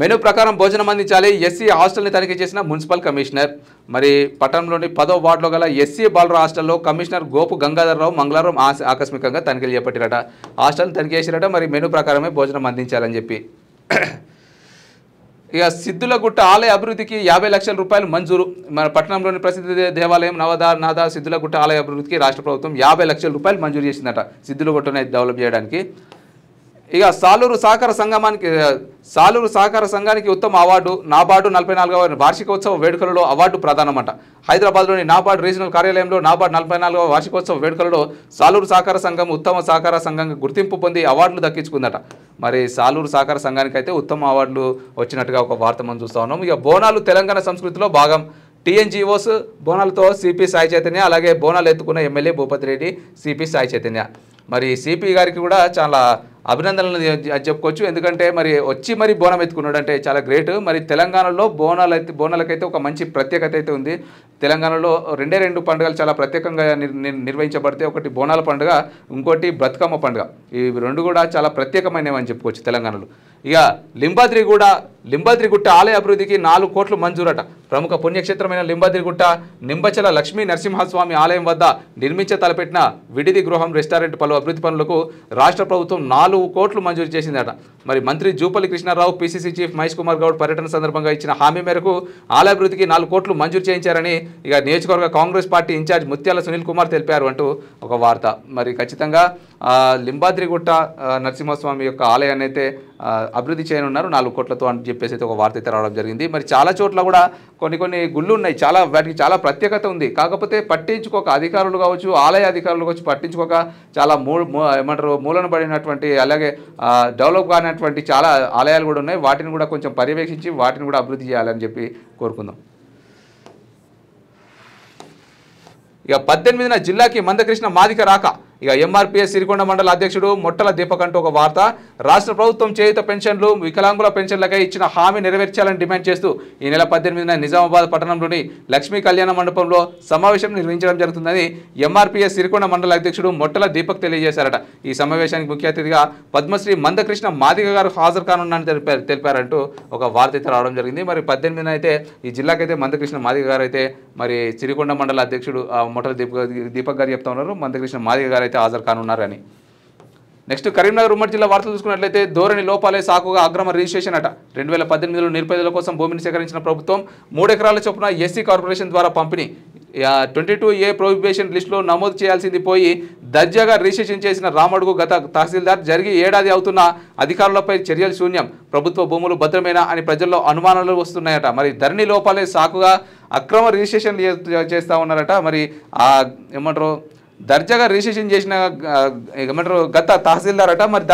మెనూ ప్రకారం భోజనం అందించాలి. ఎస్సీ హాస్టల్ని తనిఖీ చేసిన మున్సిపల్ కమిషనర్. మరి పట్టణంలోని 10వ వార్డులో గల ఎస్సీ బాలుర హాస్టల్లో కమిషనర్ గోపు గంగాధరరావు మంగళవారం ఆకస్మికంగా తనిఖీలు చేపట్టారట. హాస్టల్ తనిఖీ చేసిరట. మరి మెనూ ప్రకారమే భోజనం అందించాలని చెప్పి. ఇక సిద్ధులగుట్ట ఆలయ అభివృద్ధికి 50 లక్షల రూపాయలు మంజూరు. మన పట్టణంలోని ప్రసిద్ధ దేవాలయం నవనాథ సిద్ధులగుట్ట ఆలయ అభివృద్ధికి రాష్ట్ర ప్రభుత్వం 50 లక్షల రూపాయలు మంజూరు చేసిందట సిద్ధులగుట్టను డెవలప్ చేయడానికి. ఇక సాలూరు సహకార సంఘానికి ఉత్తమ అవార్డు. నాబార్డు 44వ వార్షికోత్సవ వేడుకలలో అవార్డు ప్రదానమట. హైదరాబాద్లోని నాబార్డు రీజనల్ కార్యాలయంలో నాబార్డు 44వ వార్షికోత్సవ వేడుకలలో సాలూరు సహకార సంఘం ఉత్తమ సహకార సంఘంగా గుర్తింపు పొంది అవార్డులు దక్కించుకుందట. మరి సాలూరు సహకార సంఘానికి అయితే ఉత్తమ అవార్డులు వచ్చినట్టుగా ఒక వార్త మనం చూస్తూ ఉన్నాం. ఇక బోనాలు తెలంగాణ సంస్కృతిలో భాగం. టీఎన్జిఓస్ బోనాలతో సిపి సాయి చైతన్య, అలాగే బోనాలు ఎత్తుకున్న ఎమ్మెల్యే భూపతి రెడ్డి, సిపి సాయి చైతన్య. మరి సిపి గారికి కూడా చాలా అభినందనలు చెప్పుకోవచ్చు. ఎందుకంటే మరి వచ్చి మరి బోనం ఎత్తుకున్నాడు అంటే చాలా గ్రేట్. మరి తెలంగాణలో బోనాలకైతే ఒక మంచి ప్రత్యేకత అయితే ఉంది. తెలంగాణలో రెండు పండుగలు చాలా ప్రత్యేకంగా నిర్వహించబడితే, ఒకటి బోనాల పండుగ, ఇంకోటి బతుకమ్మ పండుగ. ఈ రెండు కూడా చాలా ప్రత్యేకమైనవి అని చెప్పుకోవచ్చు తెలంగాణలో. ఇక లింబాద్రిగుట్ట ఆలయ అభివృద్ధికి 4 కోట్లు మంజూరట. ప్రముఖ పుణ్యక్షేత్రమైన లింబాద్రిగుట్ట నింబచల లక్ష్మీ నరసింహస్వామి ఆలయం వద్ద నిర్మించ తలపెట్టిన విడిది గృహం, రెస్టారెంట్, పలు అభివృద్ధి పనులకు రాష్ట్ర ప్రభుత్వం 4 కోట్లు మంజూరు చేసిందట. మరి మంత్రి జూపల్లి కృష్ణారావు, పిసిసి చీఫ్ మహేష్ కుమార్ గౌడ్ పర్యటన సందర్భంగా ఇచ్చిన హామీ మేరకు ఆలయ అభివృద్ధికి 4 కోట్లు మంజూరు చేయించారని ఇక నియోజకవర్గ కాంగ్రెస్ పార్టీ ఇన్ఛార్జ్ ముత్యాల సునీల్ కుమార్ తెలిపారు అంటూ ఒక వార్త. మరి ఖచ్చితంగా లింబాద్రిగుట్ట నరసింహస్వామి యొక్క ఆలయాన్ని అయితే అభివృద్ధి చేయనున్నారు 4 కోట్లతో అని చెప్పేసి అయితే ఒక వార్త అయితే రావడం జరిగింది. మరి చాలా చోట్ల కూడా కొన్ని గుళ్ళు ఉన్నాయి, వాటికి చాలా ప్రత్యేకత ఉంది. కాకపోతే పట్టించుకోక అధికారులు కావచ్చు, ఆలయ అధికారులు కావచ్చు, పట్టించుకోక చాలా మూలన పడినటువంటి, అలాగే డెవలప్ కానటువంటి చాలా ఆలయాలు కూడా ఉన్నాయి. వాటిని కూడా కొంచెం పర్యవేక్షించి వాటిని కూడా అభివృద్ధి చేయాలని చెప్పి కోరుకుందాం. ఇక 18న జిల్లాకి మందకృష్ణ మాదిక రాక. ఇక ఎంఆర్పీఎస్ సిరికొండ మండల అధ్యక్షుడు మొట్టల దీపక్ అంటూ ఒక వార్త. రాష్ట్ర ప్రభుత్వం చేయుత పెన్షన్లు, వికలాంగుల పెన్షన్లకై ఇచ్చిన హామీ నెరవేర్చాలని డిమాండ్ చేస్తూ ఈ నెల 18న నిజామాబాద్ పట్టణంలోని లక్ష్మీ కళ్యాణ మండపంలో సమావేశం నిర్వహించడం జరుగుతుందని ఎంఆర్పీఎస్ సిరికొండ మండల అధ్యక్షుడు మొట్టల దీపక్ తెలియజేశారట. ఈ సమావేశానికి ముఖ్య అతిథిగా పద్మశ్రీ మందకృష్ణ మాదిగ గారు హాజరు కానున్నారని తెలిపారంటూ ఒక వార్త అయితే రావడం జరిగింది. మరి 18న అయితే ఈ జిల్లాకైతే మందకృష్ణ మాదిగ గారు అయితే మరి సిరికొండ మండల అధ్యక్షుడు మొట్టల దీపక్ గారు చెప్తా ఉన్నారు, మందకృష్ణ మాదిగ గారు అయితే హాజరు కానున్నారని. నెక్స్ట్ కరీంనగర్ ఉమ్మడి జిల్లా వార్తలు చూసుకున్నట్లయితే ధోరణి లోపాలే సాకుగా అక్రమ రిజిస్ట్రేషన్ అట. 2018లో నిరుపేదల కోసం భూమిని సేకరించిన ప్రభుత్వం 3 ఎకరాల చొప్పున ఎస్సీ కార్పొరేషన్ ద్వారా పంపిణీ. 22A ప్రొహిబిషన్ లిస్టులో నమోదు చేయాల్సింది పోయి దర్జాగా రిజిస్ట్రేషన్ చేసిన రామడుగు గత తహసీల్దార్ జరిగి ఏడాది అవుతున్న అధికారులపై చర్యలు శూన్యం. ప్రభుత్వ భూములు భద్రమేనా అని ప్రజల్లో అనుమానాలు వస్తున్నాయట. మరి ధరణి లోపాలే సాకుగా అక్రమ రిజిస్ట్రేషన్ చేస్తూ ఉన్నారట. మరి ఏమంటారు దర్జాగా రిజిస్ట్రేషన్ చేసిన ఏమంటారు గత తహసీల్దార్ అట. మరి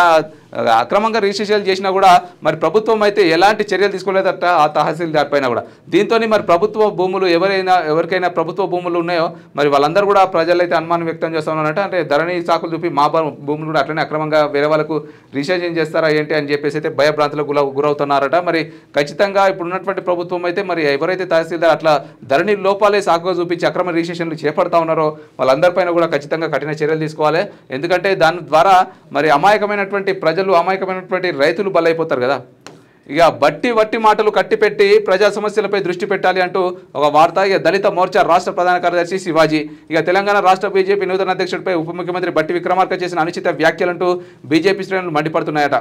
అక్రమంగా రిజిస్ట్రేషన్ చేసినా కూడా మరి ప్రభుత్వం అయితే ఎలాంటి చర్యలు తీసుకోలేదట ఆ తహసీల్దార్ పైన కూడా. దీంతో మరి ప్రభుత్వ భూములు ఎవరికైనా ప్రభుత్వ భూములు ఉన్నాయో మరి వాళ్ళందరూ కూడా ప్రజలైతే అనుమానం వ్యక్తం చేస్తూ ఉన్నారట. అంటే ధరణి సాకులు చూపి మా భూములు కూడా అట్లనే అక్రమంగా వేరే వాళ్ళకు రిజిస్ట్రేషన్ చేస్తారా ఏంటి అని చెప్పేసి అయితే భయభ్రాంతులకు గురవుతున్నారట. మరి ఖచ్చితంగా ఇప్పుడు ఉన్నటువంటి ప్రభుత్వం అయితే మరి ఎవరైతే తహసీల్దార్ అట్లా ధరణి లోపాలే సాకుగా చూపించి అక్రమ రిజిస్ట్రేషన్లు చేపడతా ఉన్నారో వాళ్ళందరిపైన కూడా ఖచ్చితంగా కఠిన చర్యలు తీసుకోవాలి. ఎందుకంటే దాని ద్వారా మరి అమాయకమైనటువంటి అమాయకమైనటువంటి రైతులు బలైపోతారు కదా. ఇక వట్టి మాటలు కట్టిపెట్టి ప్రజా సమస్యలపై దృష్టి పెట్టాలి అంటూ ఒక వార్త. ఇక దళిత మోర్చా రాష్ట్ర ప్రధాన కార్యదర్శి శివాజీ. ఇక తెలంగాణ రాష్ట్ర బీజేపీ నూతన అధ్యక్షుడిపై ఉప ముఖ్యమంత్రి బట్టి విక్రమార్క చేసిన అనుచిత వ్యాఖ్యలంటూ బీజేపీ శ్రేణులు మండిపడుతున్నాయట.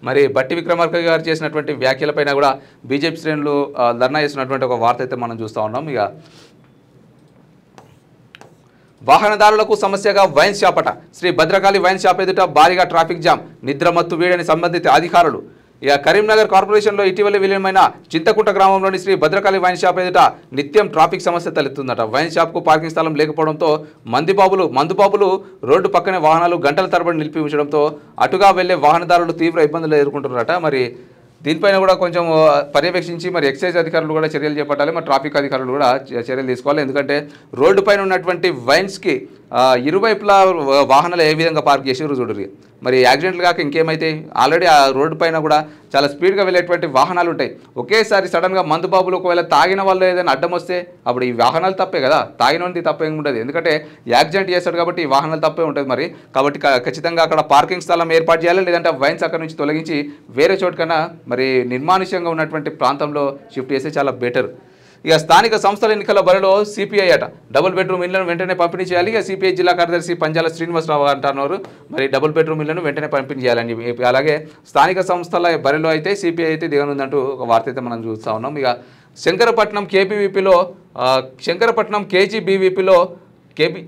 మరి బట్టి విక్రమార్క గారు చేసినటువంటి వ్యాఖ్యలపైన కూడా బీజేపీ శ్రేణులు ధర్నా చేస్తున్నటువంటి ఒక వార్త అయితే మనం చూస్తూ ఉన్నాం. ఇక వాహనదారులకు సమస్యగా వైన్ షాప్ అట. శ్రీ భద్రకాళి వైన్ షాప్ ఎదుట భారీగా ట్రాఫిక్ జామ్, నిద్రమత్తు వీడని సంబంధిత అధికారులు. ఇక కరీంనగర్ కార్పొరేషన్లో ఇటీవల విలీనమైన చింతకుంట గ్రామంలోని శ్రీ భద్రకాళి వైన్ షాప్ ఎదుట నిత్యం ట్రాఫిక్ సమస్య తలెత్తుందట. వైన్ షాప్కు పార్కింగ్ స్థలం లేకపోవడంతో మందుబాబులు రోడ్డు పక్కనే వాహనాలు గంటల తరబడి నిలిపి ఉంచడంతో అటుగా వెళ్లే వాహనదారులు తీవ్ర ఇబ్బందులు ఎదుర్కొంటున్నారట. మరి దీనిపైన కూడా కొంచెం పర్యవేక్షించి మరి ఎక్సైజ్ అధికారులు కూడా చర్యలు చేపట్టాలి, మరి ట్రాఫిక్ అధికారులు కూడా చర్యలు తీసుకోవాలి. ఎందుకంటే రోడ్డు పైన ఉన్నటువంటి వైన్స్కి ఇరువైపులా వాహనాలు ఏ విధంగా పార్క్ చేసారు చూడరు. మరి యాక్సిడెంట్లు కాక ఇంకేమైతే ఆల్రెడీ ఆ రోడ్డు పైన కూడా చాలా స్పీడ్గా వెళ్ళేటువంటి వాహనాలు ఉంటాయి. ఒకేసారి సడన్గా మందుబాబులు ఒకవేళ తాగిన వాళ్ళు ఏదైనా అడ్డం వస్తే అప్పుడు ఈ వాహనాలు తప్పే కదా, తాగిన వాళ్ళది తప్పేం ఉండదు. ఎందుకంటే యాక్సిడెంట్ చేస్తాడు కాబట్టి ఈ వాహనాలు తప్పే ఉంటుంది. మరి కాబట్టి ఖచ్చితంగా అక్కడ పార్కింగ్ స్థలం ఏర్పాటు చేయాలి, లేదంటే వైన్స్ అక్కడ నుంచి తొలగించి వేరే చోటుకన్నా మరి నిర్మానుష్యంగా ఉన్నటువంటి ప్రాంతంలో షిఫ్ట్ చేస్తే చాలా బెటర్. ఇక స్థానిక సంస్థల ఎన్నికల బరిలో సిపిఐ అట డబుల్ బెడ్రూమ్ ఇళ్లను వెంటనే పంపిణీ చేయాలి. ఇక సిపిఐ జిల్లా కార్యదర్శి పంజాల శ్రీనివాసరావు అంటున్నారు మరి డబుల్ బెడ్రూమ్ ఇళ్లను వెంటనే పంపిణీ చేయాలని చెప్పి. అలాగే స్థానిక సంస్థల బరిలో అయితే సిపిఐ అయితే దిగనుందంటూ ఒక వార్త అయితే మనం చూస్తూ ఉన్నాం. ఇక శంకరపట్నం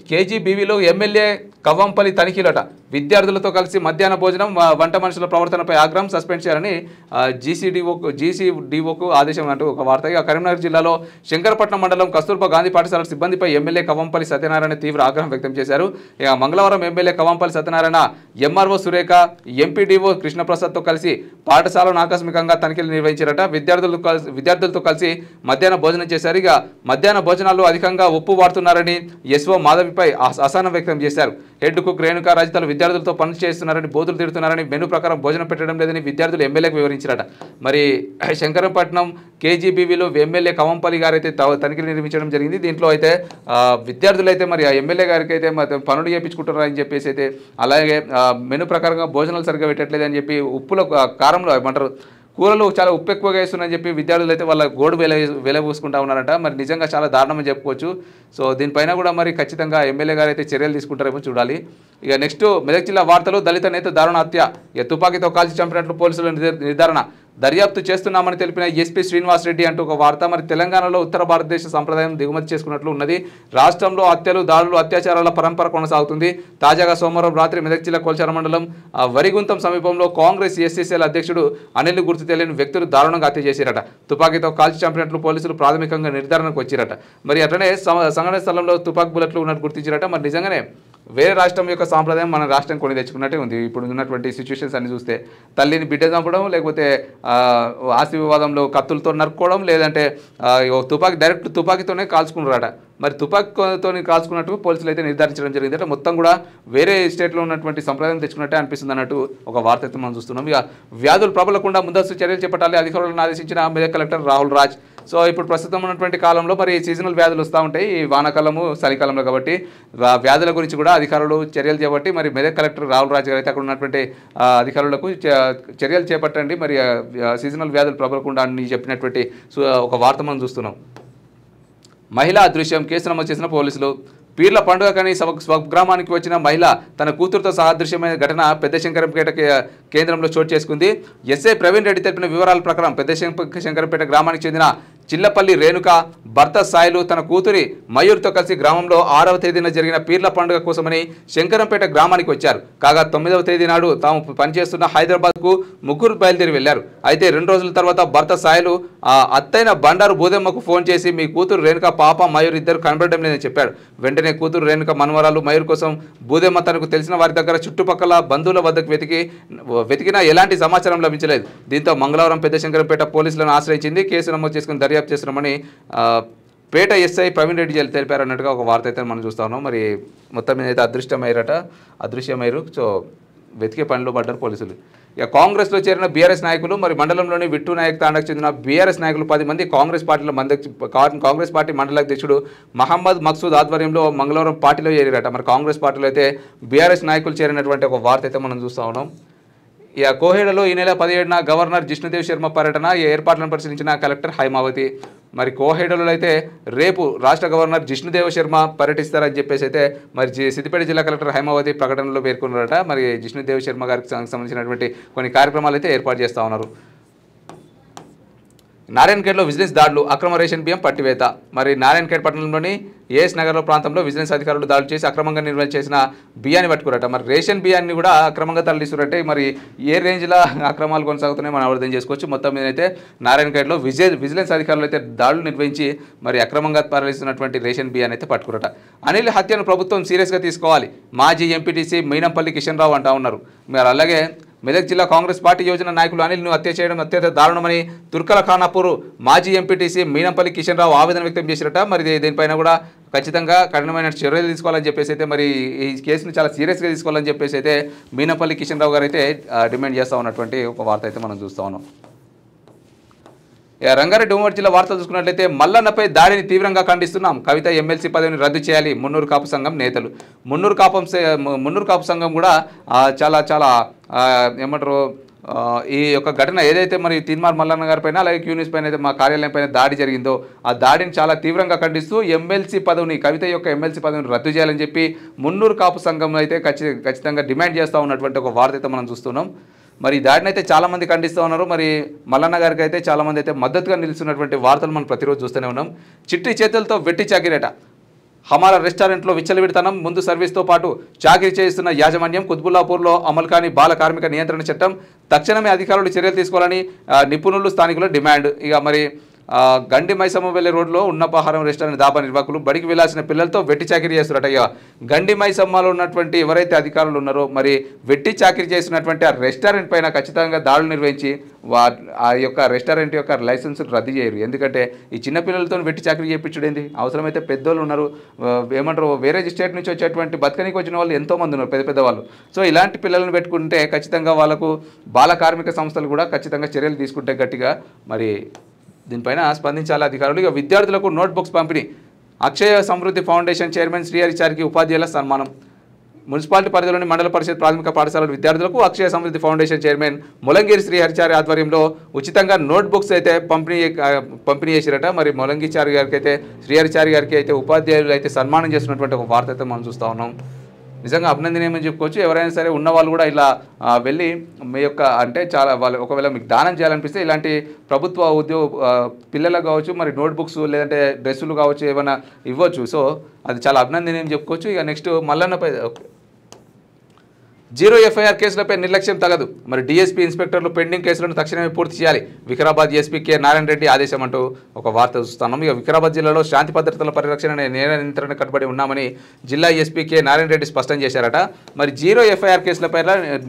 కేజీబీవీలో ఎమ్మెల్యే కవ్వంపల్లి తనిఖీలట. విద్యార్థులతో కలిసి మధ్యాహ్న భోజనం, వంట మనుషుల ప్రవర్తనపై ఆగ్రహం, సస్పెండ్ చేయాలని జీసీడీఓకు ఆదేశం అంటూ ఒక వార్త. ఇక కరీంనగర్ జిల్లాలో శంకరపట్నం మండలం కస్తూర్బా గాంధీ పాఠశాల సిబ్బందిపై ఎమ్మెల్యే కవ్వంపల్లి సత్యనారాయణ తీవ్ర ఆగ్రహం వ్యక్తం చేశారు. ఇక మంగళవారం MLA Kavvampalli Satyanarayana MRO Surekha, MPDO కృష్ణప్రసాద్తో కలిసి పాఠశాలను ఆకస్మికంగా తనిఖీలు నిర్వహించారట. విద్యార్థులతో కలిసి మధ్యాహ్న భోజనం చేశారు. ఇక మధ్యాహ్న భోజనాల్లో అధికంగా ఉప్పు వాడుతున్నారని ఎస్ఓ మాధవిపై అసహనం వ్యక్తం చేశారు. హెడ్ కుక్ రేణుకా రాజితలు విద్యార్థులతో పనులు చేస్తున్నారని, బోధులు తిడుతున్నారని, మెనూ ప్రకారం భోజనం పెట్టడం లేదని విద్యార్థులు ఎమ్మెల్యేకి వివరించారట. మరి శంకరపట్నం కేజీబీవీలో ఎమ్మెల్యే కవంపల్లి గారు అయితే తనిఖీలు నిర్మించడం జరిగింది. దీంట్లో అయితే విద్యార్థులు అయితే మరి ఆ ఎమ్మెల్యే గారికి అయితే పనులు చేయించుకుంటున్నారని చెప్పేసి అయితే, అలాగే మెనూ ప్రకారంగా భోజనాలు సరిగ్గా పెట్టట్లేదు అని చెప్పి, ఉప్పులో కారంలో ఏమంటారు కూరలు చాలా ఉప్పు ఎక్కువగా వేస్తున్నారని చెప్పి విద్యార్థులు అయితే వాళ్ళ గోడు వెలబూసుకుంటా ఉన్నారట. మరి నిజంగా చాలా దారుణమని చెప్పుకోవచ్చు. సో దీనిపైన కూడా మరి ఖచ్చితంగా ఎమ్మెల్యే గారు అయితే చర్యలు తీసుకుంటారేమో చూడాలి. ఇక నెక్స్ట్ మెదక్ జిల్లా వార్తలు. దళిత నేత దారుణ హత్య, తుపాకీతో కాల్చి చంపినట్లు పోలీసులు నిర్ధారణ. దర్యాప్తు చేస్తున్నామని తెలిపిన ఎస్పీ శ్రీనివాస్ రెడ్డి అంటూ ఒక వార్త. మరి తెలంగాణలో ఉత్తర భారతదేశ సంప్రదాయం దిగుమతి చేసుకున్నట్లు ఉన్నది. రాష్ట్రంలో హత్యలు, దాడులు, అత్యాచారాల పరంపర కొనసాగుతుంది. తాజాగా సోమవారం రాత్రి మెదక్ జిల్లా కొల్చార మండలం వరిగుంతం సమీపంలో కాంగ్రెస్ ఎస్ఎస్ఎల్ అధ్యక్షుడు అనిల్ గుర్తు తెలియని వ్యక్తులు దారుణంగా హత్య చేశారట. తుపాకీతో కాల్చి చంపినట్లు పోలీసులు ప్రాథమికంగా నిర్ధారణకు వచ్చారట. మరి అట్లనే సంఘటన స్థలంలో తుపాకీ బుల్లెట్లు ఉన్నట్టు గుర్తించారట. మరి నిజంగానే వేరే రాష్ట్రం యొక్క సాంప్రదాయం మన రాష్ట్రం కొని తెచ్చుకున్నట్టే ఉంది. ఇప్పుడు ఉన్నటువంటి సిచ్యువేషన్స్ అన్ని చూస్తే తల్లిని బిడ్డ చంపడం, లేకపోతే ఆస్తి వివాదంలో కత్తులతో నరుక్కోవడం, లేదంటే డైరెక్ట్ తుపాకీతోనే కాల్చుకున్నారట. మరి తుపాకీతో కాల్చుకున్నట్టు పోలీసులు అయితే నిర్ధారించడం జరిగింది. అంటే మొత్తం కూడా వేరే స్టేట్లో ఉన్నటువంటి సంప్రదాయం తెచ్చుకున్నట్టే అనిపిస్తుంది అన్నట్టు ఒక వార్త అయితే మనం చూస్తున్నాం. ఇక వ్యాధులు ప్రబలకుండా ముందస్తు చర్యలు చేపట్టాలి అధికారులను ఆదేశించిన మెదక్ కలెక్టర్ రాహుల్ రాజ్. సో ఇప్పుడు ప్రస్తుతం ఉన్నటువంటి కాలంలో మరి సీజనల్ వ్యాధులు వస్తూ ఉంటాయి, ఈ వానాకాలము చలికాలంలో, కాబట్టి వ్యాధుల గురించి కూడా అధికారులు చర్యలు చేపట్టి మరి మెదక్ కలెక్టర్ రాహుల్ రాజ్ గారు అయితే అక్కడ ఉన్నటువంటి అధికారులకు చర్యలు చేపట్టండి, మరి సీజనల్ వ్యాధులు ప్రబలకుండా అని చెప్పినటువంటి ఒక వార్త మనం చూస్తున్నాం. మహిళా అదృశ్యం, కేసు నమోదు చేసిన పోలీసులు. పీర్ల పండుగ కానీ స్వగ్రామానికి వచ్చిన మహిళ తన కూతురుతో సహదృశ్యమైన ఘటన పెద్ద శంకరంపేట కేంద్రంలో చోటు చేసుకుంది. ఎస్ఐ ప్రవీణ్ రెడ్డి తెలిపిన వివరాల ప్రకారం పెద్ద శంకరంపేట గ్రామానికి చెందిన చిల్లపల్లి రేణుక భర్త సాయిలు తన కూతురి మయూర్తో కలిసి గ్రామంలో 6వ తేదీన జరిగిన పీర్ల పండుగ కోసమని శంకరంపేట గ్రామానికి వచ్చారు. కాగా 9వ తేదీ నాడు తాము పనిచేస్తున్న హైదరాబాద్కు ముగ్గురు బయలుదేరి వెళ్లారు. అయితే 2 రోజుల తర్వాత భర్త సాయిలు అత్తైన బండారు బూదెమ్మకు ఫోన్ చేసి మీ కూతురు రేణుక పాప మయూర్ ఇద్దరు కనబడడం లేదని చెప్పాడు. వెంటనే కూతురు రేణుక మనవరాలు మయూర్ కోసం బూదెమ్మ తనకు తెలిసిన వారి దగ్గర చుట్టుపక్కల బంధువుల వద్దకు వెతికినా ఎలాంటి సమాచారం లభించలేదు. దీంతో మంగళవారం పెద్ద శంకరంపేట పోలీసులను ఆశ్రయించింది. కేసు నమోదు చేసుకుని దర్యాప్తు చేస్తున్నామని పేట ఎస్ఐ ప్రవీణ్ రెడ్డి తెలిపారు అన్నట్టుగా ఒక వార్త అయితే మనం చూస్తా ఉన్నాం. మరి మొత్తం మీద అయితే అదృశ్యమయ్యారు. సో వెతికే పనిలో పడ్డారు పోలీసులు. ఇక కాంగ్రెస్లో చేరిన బీఆర్ఎస్ నాయకులు. మరి మండలంలోని విట్టు నాయక్ తాండకు చెందిన బీఆర్ఎస్ నాయకులు 10 మంది కాంగ్రెస్ పార్టీ మండల అధ్యక్షుడు మహమ్మద్ మక్సూద్ ఆధ్వర్యంలో మంగళవారం పార్టీలో చేరారట. మరి కాంగ్రెస్ పార్టీలో అయితే బీఆర్ఎస్ నాయకులు చేరినటువంటి ఒక వార్త అయితే మనం చూస్తూ ఉన్నాం. ఇక కోహెడలో ఈ నెల 17న గవర్నర్ జిష్ణుదేవ్ శర్మ పర్యటన, ఈ ఏర్పాట్లను పరిశీలించిన కలెక్టర్ హైమావతి. మరి కోహెడలో అయితే రేపు రాష్ట్ర గవర్నర్ జిష్ణుదేవ్ శర్మ పర్యటిస్తారని చెప్పేసి అయితే మరి సిద్దిపేట జిల్లా కలెక్టర్ హైమావతి ప్రకటనలో పేర్కొన్నారట. మరి జిష్ణుదేవ్ శర్మ గారికి సంబంధించినటువంటి కొన్ని కార్యక్రమాలు అయితే ఏర్పాటు చేస్తూ ఉన్నారు. నారాయణఖేడ్లో విజిలెన్స్ దాడులు, అక్రమ రేషన్ బియ్యం పట్టివేత. మరి నారాయణఖేడ్ పట్టణంలోని ఏఎస్ నగర్ ప్రాంతంలో విజిలెన్స్ అధికారులు దాడులు చేసి అక్రమంగా నిల్వ చేసిన బియ్యాన్ని పట్టుకురట. మరి రేషన్ బియ్యాన్ని కూడా అక్రమంగా తరలిస్తున్నట్టే. మరి ఏ రేంజ్లో అక్రమాలు కొనసాగుతున్నాయి మనం అర్థం చేసుకోవచ్చు. మొత్తం మీద అయితే నారాయణఖేడ్లో విజిలెన్స్ అధికారులు అయితే దాడులు నిర్వహించి మరి అక్రమంగా తరలిస్తున్నటువంటి రేషన్ బియ్యాన్ని అయితే పట్టుకురట. అనిల్ హత్యను ప్రభుత్వం సీరియస్గా తీసుకోవాలి, మాజీ ఎంపీటీసీ మీనంపల్లి కిషన్ రావు అంటా ఉన్నారు. మరి అలాగే మెదక్ జిల్లా కాంగ్రెస్ పార్టీ యోజన నాయకులు అనిల్ను హత్య చేయడం అత్యంత దారుణమని తుర్కల ఖానాపూర్ మాజీ ఎంపీటీసీ మీనంపల్లి కిషన్ రావు ఆవేదన వ్యక్తం చేసిరట. మరి దీనిపైన కూడా ఖచ్చితంగా కఠినమైన చర్యలు తీసుకోవాలని చెప్పేసి అయితే మరి ఈ కేసును చాలా సీరియస్గా తీసుకోవాలని చెప్పేసి అయితే మీనంపల్లి కిషన్ రావు గారు అయితే డిమాండ్ చేస్తూ ఉన్నటువంటి ఒక వార్త అయితే మనం చూస్తూ ఉన్నాం. రంగారెడ్డి ఉమ్మడి జిల్లా వార్తలు చూసుకున్నట్లయితే మల్లన్నపై దాడిని తీవ్రంగా ఖండిస్తున్నాం, కవిత ఎమ్మెల్సీ పదవిని రద్దు చేయాలి, మున్నూరు కాపు సంఘం నేతలు. మున్నూరు కాపు సంఘం కూడా చాలా ఏమంటారు ఈ యొక్క ఘటన ఏదైతే మరి తీన్మార్ మల్లన్న గారి పైన అలాగే క్యూనిస్ పైన అయితే మా కార్యాలయం పైన దాడి జరిగిందో ఆ దాడిని చాలా తీవ్రంగా ఖండిస్తూ కవిత యొక్క ఎమ్మెల్సీ పదవిని రద్దు చేయాలని చెప్పి మున్నూరు కాపు సంఘం అయితే ఖచ్చితంగా డిమాండ్ చేస్తూ ఉన్నటువంటి ఒక వార్త అయితే మనం చూస్తున్నాం. మరి దాడిని అయితే చాలామంది ఖండిస్తూ ఉన్నారు. మరి మల్లన్న గారికి అయితే చాలామంది అయితే మద్దతుగా నిలుస్తున్నటువంటి వార్తలు మనం ప్రతిరోజు చూస్తూనే ఉన్నాం. చిట్టి చేతులతో వెట్టి చాకిరేట, హమారా రెస్టారెంట్లో విచ్చలవిడితనం, ముందు సర్వీస్తో పాటు చాకిరీ చేయిస్తున్న యాజమాన్యం. కుత్బుల్లాపూర్లో అమలు కాని బాల కార్మిక నియంత్రణ చట్టం తక్షణమే అధికారులు చర్యలు తీసుకోవాలని నిపుణులు స్థానికుల డిమాండ్. ఇక మరి గండి మైసమ్మ వెళ్లే రోడ్లో ఉన్నపహారం రెస్టారెంట్ దాబా నిర్వాహకులు బడికి వెళ్లాల్సిన పిల్లలతో వెట్టి చాకిరీ చేస్తున్నట్టు. ఇక గండి మైసమ్మలో ఉన్నటువంటి ఎవరైతే అధికారులు ఉన్నారో మరి వెట్టి చాకిరీ చేస్తున్నటువంటి ఆ రెస్టారెంట్ పైన ఖచ్చితంగా దాడులు నిర్వహించి ఆ యొక్క రెస్టారెంట్ యొక్క లైసెన్స్ రద్దు చేయరు. ఎందుకంటే ఈ చిన్నపిల్లలతో వెట్టి చాకిరీ చేయించడేంది, అవసరమైతే పెద్దోళ్ళు ఉన్నారు, ఏమంటారు వేరే స్టేట్ నుంచి వచ్చేటువంటి బతకనికి వచ్చిన వాళ్ళు ఎంతోమంది ఉన్నారు పెద్ద వాళ్ళు. సో ఇలాంటి పిల్లలను పెట్టుకుంటే ఖచ్చితంగా వాళ్ళకు బాల కార్మిక సంస్థలు కూడా ఖచ్చితంగా చర్యలు తీసుకుంటే గట్టిగా మరి దీనిపైన స్పందించాలి అధికారులు. ఇక విద్యార్థులకు నోట్బుక్స్ పంపిణీ, అక్షయ సమృద్ధి ఫౌండేషన్ చైర్మన్ శ్రీహరిచారికి ఉపాధ్యాయుల సన్మానం. మున్సిపాలిటీ పరిధిలోని మండల పరిషత్ ప్రాథమిక పాఠశాలల విద్యార్థులకు అక్షయ సమృద్ధి ఫౌండేషన్ చైర్మన్ ములంగిరి శ్రీహరిచారి ఆధ్వర్యంలో ఉచితంగా నోట్బుక్స్ అయితే పంపిణీ చేసిరట. మరి ములంగిచారి గారికి అయితే శ్రీహరిచారి గారికి అయితే ఉపాధ్యాయులు అయితే సన్మానం చేస్తున్నటువంటి ఒక వార్త అయితే మనం చూస్తూ ఉన్నాం. నిజంగా అభినందనీయమని చెప్పుకోవచ్చు. ఎవరైనా సరే ఉన్నవాళ్ళు కూడా ఇలా వెళ్ళి మీ యొక్క అంటే చాలా వాళ్ళు ఒకవేళ మీకు దానం చేయాలనిపిస్తే ఇలాంటి ప్రభుత్వ పిల్లలకు కావచ్చు మరి నోట్బుక్స్ లేదంటే డ్రెస్సులు కావచ్చు ఏమైనా ఇవ్వచ్చు. సో అది చాలా అభినందనీయం చెప్పుకోవచ్చు. ఇక నెక్స్ట్ మల్లన్నపై జీరో ఎఫ్ఐఆర్ కేసులపై నిర్లక్ష్యం తగదు, మరి డీఎస్పీ ఇన్స్పెక్టర్లు పెండింగ్ కేసులను తక్షణమే పూర్తి చేయాలి, వికారాబాద్ ఎస్పీ కె నారాయణ రెడ్డి ఆదేశం అంటూ ఒక వార్త చూస్తున్నాం. ఇక వికారాబాద్ జిల్లాలో శాంతి భద్రతల పరిరక్షణ నేర నియంత్రణ కట్టుబడి ఉన్నామని జిల్లా ఎస్పీ కె నారాయణ రెడ్డి స్పష్టం చేశారట. మరి జీరో ఎఫ్ఐఆర్ కేసులపై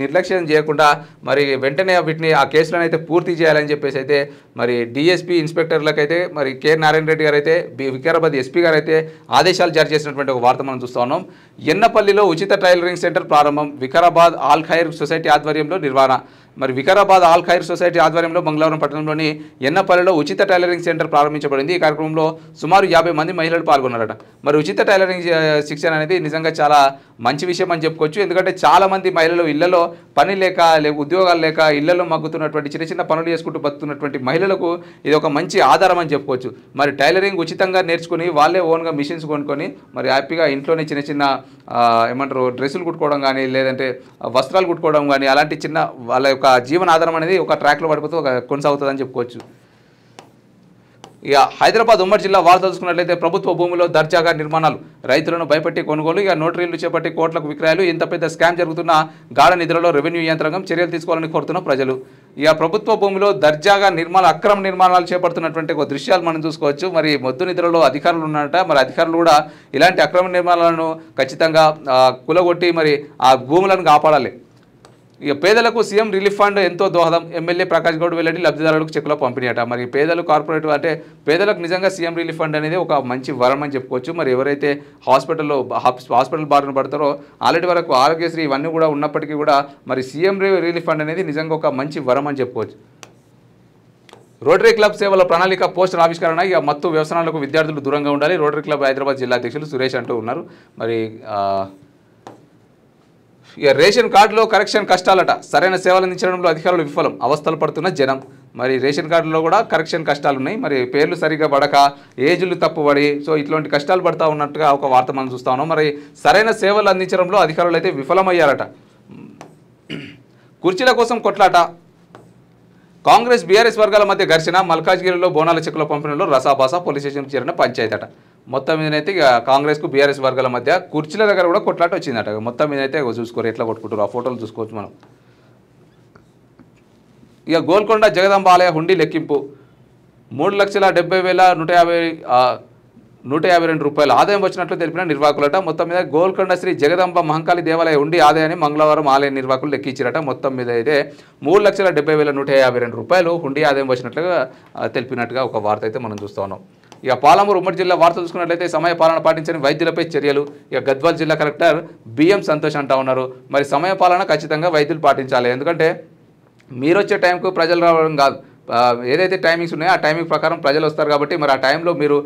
నిర్లక్ష్యం చేయకుండా మరి వెంటనే వీటిని ఆ కేసులను అయితే పూర్తి చేయాలని చెప్పేసి అయితే మరి డీఎస్పీ ఇన్స్పెక్టర్లకైతే మరి కె నారాయణ రెడ్డి గారు అయితే వికారాబాద్ ఎస్పీ గారు అయితే ఆదేశాలు జారీ చేసినటువంటి ఒక వార్త మనం చూస్తూ ఉన్నాం. ఎన్నపల్లిలో ఉచిత టైలరింగ్ సెంటర్ ప్రారంభం, వికారాబాద్ ఆల్ ఖైర్ సొసైటీ ఆధ్వర్యంలో నిర్వహణ. మరి వికారాబాద్ ఆల్ ఖైర్ సొసైటీ ఆధ్వర్యంలో మంగళవారం పట్టణంలోని ఎన్నపల్లిలో ఉచిత టైలరింగ్ సెంటర్ ప్రారంభించబడింది. ఈ కార్యక్రమంలో సుమారు 50 మంది మహిళలు పాల్గొన్నారట. మరి ఉచిత టైలరింగ్ శిక్షణ అనేది నిజంగా చాలా మంచి విషయం అని చెప్పుకోవచ్చు. ఎందుకంటే చాలామంది మహిళలు ఇళ్లలో పని లేక ఉద్యోగాలు లేక ఇళ్లలో మగ్గుతున్నటువంటి చిన్న చిన్న పనులు చేసుకుంటూ బతుకుతున్నటువంటి మహిళలకు ఇది ఒక మంచి ఆధారం అని చెప్పుకోవచ్చు. మరి టైలరింగ్ ఉచితంగా నేర్చుకుని వాళ్ళే ఓన్గా మిషన్స్ కొనుక్కొని మరి హ్యాపీగా ఇంట్లోనే చిన్న చిన్న ఏమంటారు డ్రెస్సులు కుట్టుకోవడం కానీ లేదంటే వస్త్రాలు కుట్టుకోవడం కానీ అలాంటి చిన్న వాళ్ళ యొక్క జీవన ఆధారం అనేది ఒక ట్రాక్లో పడిపోతూ కొనసాగుతుందని చెప్పుకోవచ్చు. ఇక హైదరాబాద్ ఉమ్మడి జిల్లా వార్తలు చూసుకున్నట్లయితే ప్రభుత్వ భూమిలో దర్జాగా నిర్మాణాలు, రైతులను భయపెట్టి కొనుగోలు, ఇక నోటరీలు చేపట్టి కోట్లకు విక్రయాలు, ఇంత పెద్ద స్కామ్ జరుగుతున్న గాఢ నిధులలో రెవెన్యూ యంత్రాంగం చర్యలు తీసుకోవాలని కోరుతున్న ప్రజలు. ఇక ప్రభుత్వ భూమిలో దర్జాగా అక్రమ నిర్మాణాలు చేపడుతున్నటువంటి ఒక దృశ్యాలు మనం చూసుకోవచ్చు. మరి మొద్దు నిధులలో అధికారులు ఉన్నారట. మరి అధికారులు కూడా ఇలాంటి అక్రమ నిర్మాణాలను ఖచ్చితంగా కులగొట్టి మరి ఆ భూములను కాపాడాలి. ఇక పేదలకు సీఎం రిలీఫ్ ఫండ్ ఎంతో దోహదం, ఎమ్మెల్యే ప్రకాష్ గౌడ్ వెల్లడి, లబ్ధిదారులకు చెక్కుల పంపిణీ అట. మరి పేదలు కార్పొరేట్ అంటే పేదలకు నిజంగా సీఎం రిలీఫ్ ఫండ్ అనేది ఒక మంచి వరం అని చెప్పుకోవచ్చు. మరి ఎవరైతే హాస్పిటల్ బారిన పడతారో ఆల్రెడీ వరకు ఆరోగ్యశ్రీ ఇవన్నీ కూడా ఉన్నప్పటికీ కూడా మరి సీఎం రిలీఫ్ ఫండ్ అనేది నిజంగా ఒక మంచి వరం అని చెప్పుకోవచ్చు. రోటరీ క్లబ్ సేవల ప్రణాళిక పోస్టర్ ఆవిష్కరణ, ఇక మత్తు వ్యసనాలకు విద్యార్థులు దూరంగా ఉండాలి, రోటరీ క్లబ్ హైదరాబాద్ జిల్లా అధ్యక్షులు సురేష్ అంటూ ఉన్నారు. మరి ఇక రేషన్ కార్డులో కరెక్షన్ కష్టాలట, సరైన సేవలు అందించడంలో అధికారులు విఫలం, అవస్థలు పడుతున్న జనం. మరి రేషన్ కార్డులో కూడా కరెక్షన్ కష్టాలు ఉన్నాయి. మరి పేర్లు సరిగ్గా పడక ఏజులు తప్పుపడి సో ఇట్లాంటి కష్టాలు పడతా ఉన్నట్టుగా ఒక వార్త మనం చూస్తా ఉన్నాం. మరి సరైన సేవలు అందించడంలో అధికారులు అయితే విఫలమయ్యారట. కుర్చీల కోసం కొట్లాట, కాంగ్రెస్ బీఆర్ఎస్ వర్గాల మధ్య ఘర్షణ, మల్కాజ్గిరిలో బోనాల చెక్కుల పంపిణీలో రసాభాస, పోలీస్ స్టేషన్కి చేరిన పంచాయతీ అట. మొత్తం మీదనైతే ఇక కాంగ్రెస్కు బీఆర్ఎస్ వర్గాల మధ్య కుర్చీల దగ్గర కూడా కొట్లాట వచ్చిందట. మొత్తం మీదైతే చూసుకోరు ఎట్లా కొట్టుకుంటారు, ఆ ఫోటోలు చూసుకోవచ్చు మనం. ఇక గోల్కొండ జగదాంబ ఆలయ హుండీ లెక్కింపు 3,70,152 రూపాయలు ఆదాయం వచ్చినట్లు తెలిపిన నిర్వాహకులట. మొత్తం మీద గోల్కొండ శ్రీ జగదాంబ మహంకాళి దేవాలయ హుండీ ఆదాయాన్ని మంగళవారం ఆలయ నిర్వాహకులు లెక్కించారట. మొత్తం మీద అయితే 3,70,152 రూపాయలు హుండీ ఆదాయం వచ్చినట్లుగా తెలిపినట్టుగా ఒక వార్త అయితే మనం చూస్తూ ఉన్నాం. ఇక పాలమూరు ఉమ్మడి జిల్లా వార్త చూసుకున్నట్లయితే సమయ పాలన పాటించని వైద్యులపై చర్యలు. ఇక గద్వాల్ జిల్లా కలెక్టర్ బిఎం సంతోష్ అంటా ఉన్నారు. మరి సమయ పాలన ఖచ్చితంగా వైద్యులు పాటించాలి. ఎందుకంటే మీరు వచ్చే టైంకు ప్రజలు రావడం కాదు, ఏదైతే టైమింగ్స్ ఉన్నాయో ఆ టైమింగ్ ప్రకారం ప్రజలు వస్తారు. కాబట్టి మరి ఆ టైంలో మీరు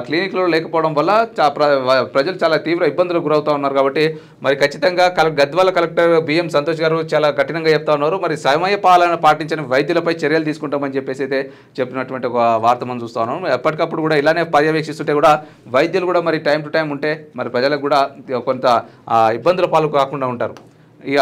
క్లినిక్లో లేకపోవడం వల్ల ప్రజలు చాలా తీవ్ర ఇబ్బందులకు గురవుతూ ఉన్నారు. కాబట్టి మరి ఖచ్చితంగా గద్వాల కలెక్టర్ బిఎం సంతోష్ గారు చాలా కఠినంగా చెప్తా ఉన్నారు. మరి సమయ పాలన పాటించని వైద్యులపై చర్యలు తీసుకుంటామని చెప్పేసి అయితే చెప్పినటువంటి ఒక వార్త మనం చూస్తూ ఉన్నాం. ఎప్పటికప్పుడు కూడా ఇలానే పర్యవేక్షిస్తుంటే కూడా వైద్యులు కూడా మరి టైం టు టైం ఉంటే మరి ప్రజలకు కూడా కొంత ఇబ్బందుల పాలు కాకుండా ఉంటారు. ఇక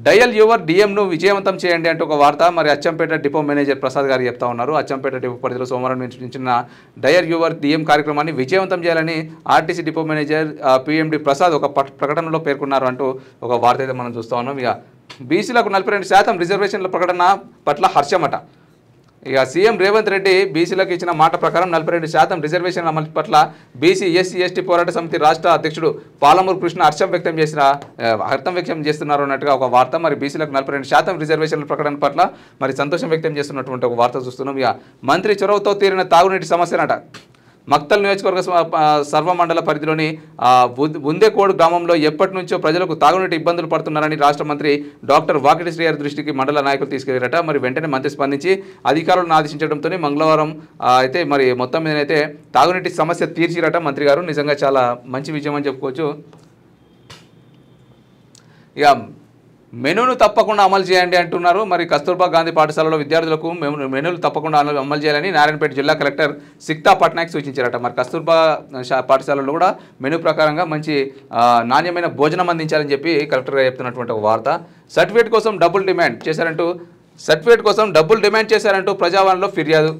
డయల్ యువర్ డిఎంను విజయవంతం చేయండి అంటూ ఒక వార్త మరి అచ్చంపేట డిపో మేనేజర్ ప్రసాద్ గారు చెప్తా ఉన్నారు. అచ్చంపేట డిపో పరిధిలో సోమవారం నిర్వహించిన డయల్ యువర్ డిఎం కార్యక్రమాన్ని విజయవంతం చేయాలని RTC depot manager PMD Prasad ఒక ప్రకటనలో పేర్కొన్నారు అంటూ ఒక వార్త అయితే మనం చూస్తూ ఉన్నాం. ఇక బీసీలకు 42% రిజర్వేషన్ల ప్రకటన పట్ల హర్షమట. ఇక సీఎం రేవంత్ రెడ్డి బీసీలకు ఇచ్చిన మాట ప్రకారం 42% రిజర్వేషన్ల అమలు పట్ల బీసీ ఎస్సీ ఎస్టీ పోరాట సమితి రాష్ట్ర అధ్యక్షుడు పాలమూరు కృష్ణ హర్షం వ్యక్తం చేస్తున్నారు అన్నట్టుగా ఒక వార్త. మరి బీసీలకు 42% రిజర్వేషన్ల ప్రకటన పట్ల మరి సంతోషం వ్యక్తం చేస్తున్నటువంటి ఒక వార్త చూస్తున్నాం. ఇక మంత్రి చొరవతో తీరిన తాగునీటి సమస్యనట. మక్తల్ నియోజకవర్గ సర్వమండల పరిధిలోని బుందేకోడు గ్రామంలో ఎప్పటి నుంచో ప్రజలకు తాగునీటి ఇబ్బందులు పడుతున్నారని రాష్ట్ర మంత్రి డాక్టర్ వాకిటి శ్రీహరి దృష్టికి మండల నాయకులు తీసుకెళ్లారట. మరి వెంటనే మంత్రి స్పందించి అధికారులను ఆదేశించడంతో మంగళవారం అయితే మరి మొత్తం మీదనైతే తాగునీటి సమస్య తీర్చిరట మంత్రి గారు. నిజంగా చాలా మంచి విజయం అని చెప్పుకోవచ్చు. ఇక మెనూను తప్పకుండా అమలు చేయండి అంటున్నారు. మరి కస్తూర్బా గాంధీ పాఠశాలలో విద్యార్థులకు మెనూలు తప్పకుండా అమలు చేయాలని నారాయణపేట జిల్లా కలెక్టర్ సిక్తా పట్నాయక్ సూచించారట. మరి కస్తూర్బా పాఠశాలలో కూడా మెనూ ప్రకారంగా మంచి నాణ్యమైన భోజనం అందించాలని చెప్పి కలెక్టర్ చెప్తున్నటువంటి ఒక వార్త. సర్టిఫికేట్ కోసం డబ్బులు డిమాండ్ చేశారంటూ ప్రజావాణిలో ఫిర్యాదు.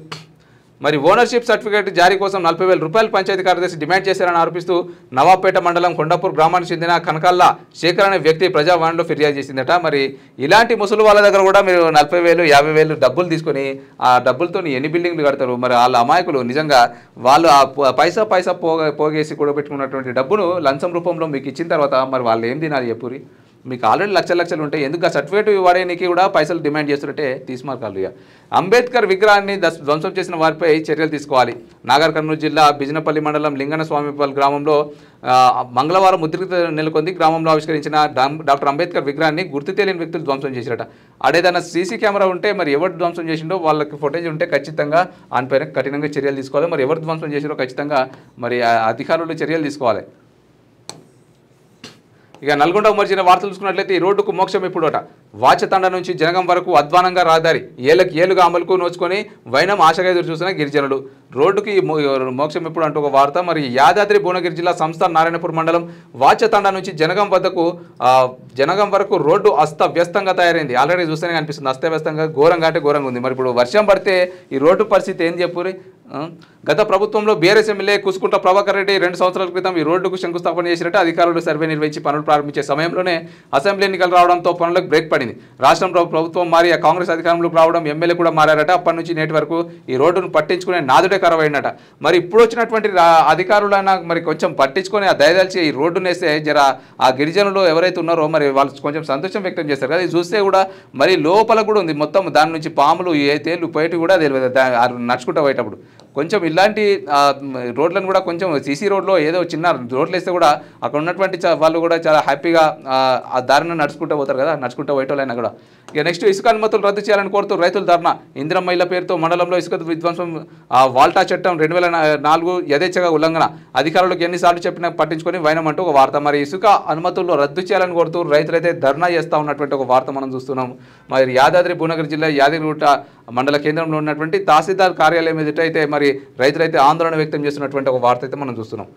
మరి ఓనర్షిప్ సర్టిఫికేట్ జారీ కోసం 40,000 రూపాయలు పంచాయతీ కార్యదర్శి డిమాండ్ చేశారని ఆరోపిస్తూ నవాబ్పేట మండలం కొండాపూర్ గ్రామానికి చెందిన కనకాల్లా శేఖర్ అనే వ్యక్తి ప్రజావాణిలో ఫిర్యాదు చేసిందట. మరి ఇలాంటి ముసలి వాళ్ళ దగ్గర కూడా మీరు 40,000 50,000 డబ్బులు తీసుకొని ఆ డబ్బులతో ఎన్ని బిల్డింగ్లు కడతారు? మరి వాళ్ళ అమాయకులు నిజంగా వాళ్ళు ఆ పైసా పోగేసి కూడా పెట్టుకున్నటువంటి డబ్బును లంచం రూపంలో మీకు ఇచ్చిన తర్వాత మరి వాళ్ళు ఏం తినాలి చెప్పురి? మీకు ఆల్రెడీ లక్షలు ఉంటాయి, ఎందుకు ఆ సర్టిఫికేట్ ఇవ్వడానికి కూడా పైసలు డిమాండ్ చేస్తుంటే తీసుమార్కాలు. ఇక అంబేద్కర్ విగ్రహాన్ని ధ్వంసం చేసిన వారిపై చర్యలు తీసుకోవాలి. నాగర్ కర్నూలు జిల్లా బిజినపల్లి మండలం లింగనస్వామిపల్లి గ్రామంలో మంగళవారం ఉద్రిక్తత నెలకొంది. గ్రామంలో ఆవిష్కరించిన డాక్టర్ అంబేద్కర్ విగ్రహాన్ని గుర్తు తెలియని వ్యక్తులు ధ్వంసం చేశారట. అడేదన్నా సీసీ కెమెరా ఉంటే మరి ఎవరు ధ్వంసం చేసిండో వాళ్ళకి ఫోటేజ్ ఉంటే ఖచ్చితంగా దానిపైన కఠినంగా చర్యలు తీసుకోవాలి. మరి ఎవరు ధ్వంసం చేసిండో ఖచ్చితంగా మరి అధికారులు చర్యలు తీసుకోవాలి. ఇక నల్గొండ ఉమ్మడి జిల్లా వార్తలు చూసుకున్నట్లయితే ఈ రోడ్డుకు మోక్షం ఎప్పుడోట. వాచతండ నుంచి జనగం వరకు అధ్వానంగా రహదారి ఏళ్ళకు అమలుకు నోచుకొని వైనం ఆశగా ఎదురు చూసిన గిరిజనులు. రోడ్డుకి మోక్షం ఎప్పుడు అంటూ ఒక వార్త. మరి యాదాద్రి భువనగిరి జిల్లా సంస్థ నారాయణపూర్ మండలం వాచతండ నుంచి జనగం వరకు రోడ్డు అస్తవ్యస్తంగా తయారైంది. ఆల్రెడీ చూస్తేనే కనిపిస్తుంది అస్తవ్యస్తంగా, ఘోరంగా అంటే ఘోరంగా ఉంది. మరి ఇప్పుడు వర్షం పడితే ఈ రోడ్డు పరిస్థితి ఏం చెప్పురి? గత ప్రభుత్వంలో బీఆర్ఎస్ ఎమ్మెల్యే కుసుకుంట్ల ప్రభాకర్ రెడ్డి 2 సంవత్సరాల క్రితం ఈ రోడ్డుకు శంకుస్థాపన చేసినట్టు అధికారులు సర్వే నిర్వహించి పనులు ప్రారంభించే సమయంలోనే అసెంబ్లీ ఎన్నికలు రావడంతో పనులకు బ్రేక్ పడింది. రాష్ట్రంలో ప్రభుత్వం మారి కాంగ్రెస్ అధికారంలోకి రావడం, ఎమ్మెల్యే కూడా మారారట. అప్పటి నుంచి నేటి వరకు ఈ రోడ్డును పట్టించుకునే నాదుడే కరవైనట. మరి ఇప్పుడు వచ్చినటువంటి అధికారులైనా మరి కొంచెం పట్టించుకొని ఆ దయదలిచి ఈ రోడ్డును వేస్తే జర ఆ గిరిజనులు ఎవరైతే ఉన్నారో మరి వాళ్ళు కొంచెం సంతోషం వ్యక్తం చేస్తారు కదా. ఇది చూస్తే కూడా మరి లోపల కూడా ఉంది మొత్తం, దాని నుంచి పాములు తేళ్లు పోయేటి కూడా తెలియదు నడుచుకుంటూ పోయేటప్పుడు. కొంచెం ఇలాంటి రోడ్లను కూడా కొంచెం సీసీ రోడ్లో ఏదో చిన్న రోడ్లు వేస్తే కూడా అక్కడ ఉన్నటువంటి వాళ్ళు కూడా చాలా హ్యాపీగా ఆ దారిని నడుచుకుంటూ పోతారు కదా, నడుచుకుంటూ పోయేటోళ్ళైనా కూడా. ఇక నెక్స్ట్ ఇసుక అనుమతులు రద్దు చేయాలని కోరుతూ రైతులు ధర్నా. ఇందిరమ్మ ఇళ్ల పేరుతో మండలంలో ఇసుక విధ్వంసం, వాల్టా చట్టం 2004 యథేచ్ఛగా ఉల్లంఘన, అధికారులకు ఎన్నిసార్లు చెప్పినా పట్టించుకొని వైనమంటూ ఒక వార్త. మరి ఇసుక అనుమతుల్లో రద్దు చేయాలని కోరుతూ రైతులైతే ధర్నా చేస్తూ ఉన్నటువంటి ఒక వార్త మనం చూస్తున్నాం. మరి యాదాద్రి భువనగిరి జిల్లా యాదగిరిగుట్ట మండల కేంద్రంలో ఉన్నటువంటి తహసీల్దార్ కార్యాలయం ఎదుట అయితే మరి రైతులైతే ఆందోళన వ్యక్తం చేస్తున్నటువంటి ఒక వార్త అయితే మనం చూస్తున్నాం.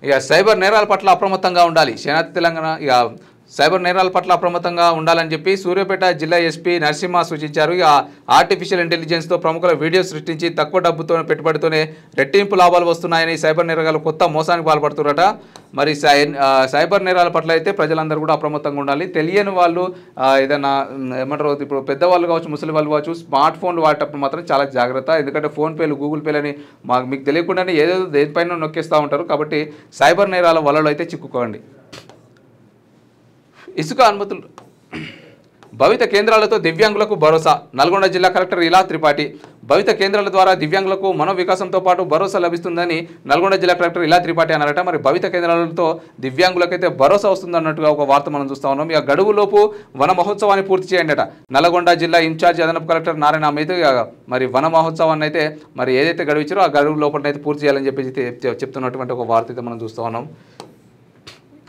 ఇక సైబర్ నేరాల పట్ల అప్రమత్తంగా ఉండాలి. తెలంగాణ ఇక సైబర్ నేరాల పట్ల అప్రమత్తంగా ఉండాలని చెప్పి సూర్యాపేట జిల్లా ఎస్పీ నరసింహ సూచించారు. ఇక ఆర్టిఫిషియల్ ఇంటెలిజెన్స్తో ప్రముఖుల వీడియో సృష్టించి తక్కువ డబ్బుతో పెట్టుబడితోనే రెట్టింపు లాభాలు వస్తున్నాయని సైబర్ నేరగాలు కొత్త మోసానికి పాల్పడుతున్నారట. మరి సైబర్ నేరాల పట్ల అయితే ప్రజలందరూ కూడా అప్రమత్తంగా ఉండాలి. తెలియని వాళ్ళు ఏదైనా ఏమంటారు, ఇప్పుడు పెద్దవాళ్ళు కావచ్చు, ముసలి వాళ్ళు కావచ్చు, స్మార్ట్ ఫోన్లు వాడేటప్పుడు మాత్రం చాలా జాగ్రత్త. ఎందుకంటే ఫోన్పేలు, గూగుల్ పేలు అని మీకు తెలియకుండానే ఏదేదో దేనిపైన నొక్కేస్తూ ఉంటారు. కాబట్టి సైబర్ నేరాల వలలో అయితే చిక్కుకోండి. ఇసుక అనుమతులు భవిత కేంద్రాలతో దివ్యాంగులకు భరోసా. నల్గొండ జిల్లా కలెక్టర్ ఇలా త్రిపాఠి. భవిత కేంద్రాల ద్వారా దివ్యాంగులకు మనోవికాసంతో పాటు భరోసా లభిస్తుందని నల్గొండ జిల్లా కలెక్టర్ ఇలా త్రిపాఠి అన్నారట. మరి భవిత కేంద్రాలతో దివ్యాంగులకైతే భరోసా వస్తుందన్నట్టుగా ఒక వార్త మనం చూస్తా ఉన్నాం. ఇక గడువులోపు వన మహోత్సవాన్ని పూర్తి చేయండి అట నల్గొండ జిల్లా ఇన్ఛార్జ్ అదనపు కలెక్టర్ నారాయణ అయితే మరి వన మహోత్సవాన్ని అయితే మరి ఏదైతే గడువు ఇచ్చారో ఆ గడువు లోపల అయితే పూర్తి చేయాలని చెప్పి చెప్తున్నటువంటి ఒక వార్త అయితే మనం చూస్తూ ఉన్నాం.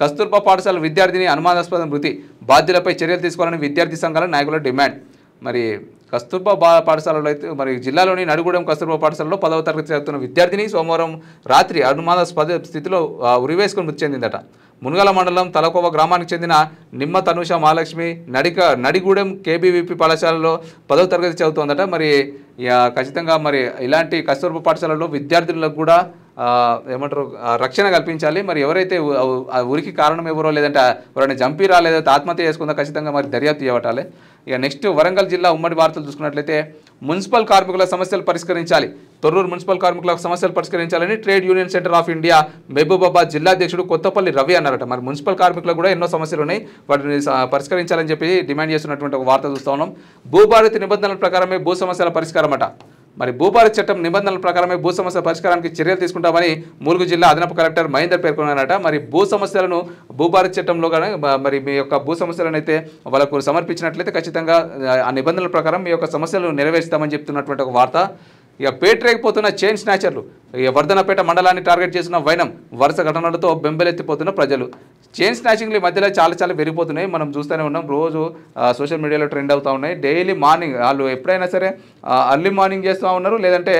కస్తూర్బా పాఠశాల విద్యార్థిని అనుమానాస్పద మృతి, బాధ్యులపై చర్యలు తీసుకోవాలని విద్యార్థి సంఘాల నాయకుల డిమాండ్. మరి కస్తూర్బా పాఠశాలలో అయితే మరి జిల్లాలోని నడుగూడెం కస్తూర్బా పాఠశాలలో 10వ తరగతి చదువుతున్న విద్యార్థిని సోమవారం రాత్రి అనుమానాస్పద స్థితిలో ఉరివేసుకుని మృతి చెందిందట. మునగల మండలం తలకోవ గ్రామానికి చెందిన నిమ్మ తనుష మహాలక్ష్మి నడిగూడెం కేబీవీపీ పాఠశాలలో 10వ తరగతి చదువుతోందట. మరి ఖచ్చితంగా మరి ఇలాంటి కస్తూర్బా పాఠశాలలో విద్యార్థులకు కూడా ఏమంటారు రక్షణ కల్పించాలి. మరి ఎవరైతే ఉరికి కారణం ఎవరో, లేదంటే ఎవరైనా చంపిరా, లేదంటే ఆత్మహత్య చేసుకుందా ఖచ్చితంగా మరి దర్యాప్తు చేపట్టాలి. ఇక నెక్స్ట్ వరంగల్ జిల్లా ఉమ్మడి వార్తలు చూసుకున్నట్లయితే మున్సిపల్ కార్మికుల సమస్యలు పరిష్కరించాలి. తొర్రూరు మున్సిపల్ కార్మికుల సమస్యలు పరిష్కరించాలని trade union centre of India Mahabubabad జిల్లా అధ్యక్షుడు కొత్తపల్లి రవి అన్నారట. మరి మున్సిపల్ కార్మికులకు కూడా ఎన్నో సమస్యలు ఉన్నాయి, వాటిని పరిష్కరించాలని చెప్పి డిమాండ్ చేస్తున్నటువంటి ఒక వార్త చూస్తా ఉన్నాం. భూభారతి నిబంధనల ప్రకారమే భూ సమస్యల పరిష్కారం అట. మరి భూభారతి చట్టం నిబంధనల ప్రకారమే భూ సమస్య పరిష్కారానికి చర్యలు తీసుకుంటామని ములుగు జిల్లా అదనపు కలెక్టర్ మహేందర్ పేర్కొన్నారట. మరి భూ సమస్యలను భూభారతి చట్టంలో కానీ మరి మీ యొక్క భూ సమస్యలను అయితే వాళ్ళకు సమర్పించినట్లయితే ఖచ్చితంగా ఆ నిబంధనల ప్రకారం మీ యొక్క సమస్యలు నెరవేర్స్తామని చెప్తున్నటువంటి ఒక వార్త. ఇక పేటరేగిపోతున్న చైన్ స్నాచర్లు. ఇక వర్ధనపేట మండలాన్ని టార్గెట్ చేసిన వైనం, వరుస ఘటనలతో బెంబెలెత్తిపోతున్న ప్రజలు. చైన్ స్నాచింగ్లు ఈ మధ్యలో చాలా పెరిగిపోతున్నాయి, మనం చూస్తూనే ఉన్నాం. రోజు సోషల్ మీడియాలో ట్రెండ్ అవుతూ ఉన్నాయి. డైలీ మార్నింగ్ వాళ్ళు ఎప్పుడైనా సరే అర్లీ మార్నింగ్ చేస్తూ ఉన్నారు, లేదంటే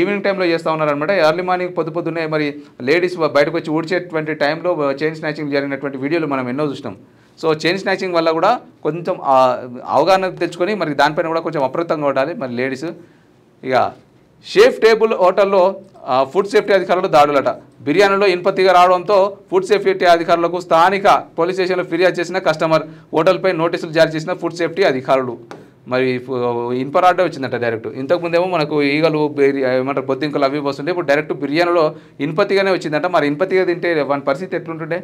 ఈవినింగ్ టైంలో చేస్తూ ఉన్నారు అనమాట. ఎర్లీ మార్నింగ్ పొద్దున్నే మరి లేడీస్ బయటకు వచ్చి ఊడ్చేటువంటి టైంలో చైన్ స్నాచింగ్ జరిగినటువంటి వీడియోలు మనం ఎన్నో చూసినాం. సో చైన్ స్నాచింగ్ వల్ల కూడా కొంచెం అవగాహన తెచ్చుకొని మరి దానిపైన కూడా కొంచెం అప్రమత్తంగా ఉండాలి మరి లేడీస్. ఇక షేఫ్ టేబుల్ హోటల్లో ఫుడ్ సేఫ్టీ అధికారులు దాడులట. బిర్యానీలో ఇనుపతిగా రావడంతో ఫుడ్ సేఫ్టీ అధికారులకు స్థానిక పోలీస్ స్టేషన్లో ఫిర్యాదు చేసిన కస్టమర్, హోటల్పై నోటీసులు జారీ చేసిన ఫుడ్ సేఫ్టీ అధికారులు. మరి ఇనుపరాడే వచ్చిందట డైరెక్ట్. ఇంతకుముందేమో మనకు ఈగలు ఏమంటారు బొద్దింకలు అవి వస్తుండే, ఇప్పుడు డైరెక్ట్ బిర్యానీలో ఇనుపతిగానే వచ్చిందంట. మరి ఇనుపతిగా తింటే వాని పరిస్థితి ఎట్లుంటుండే.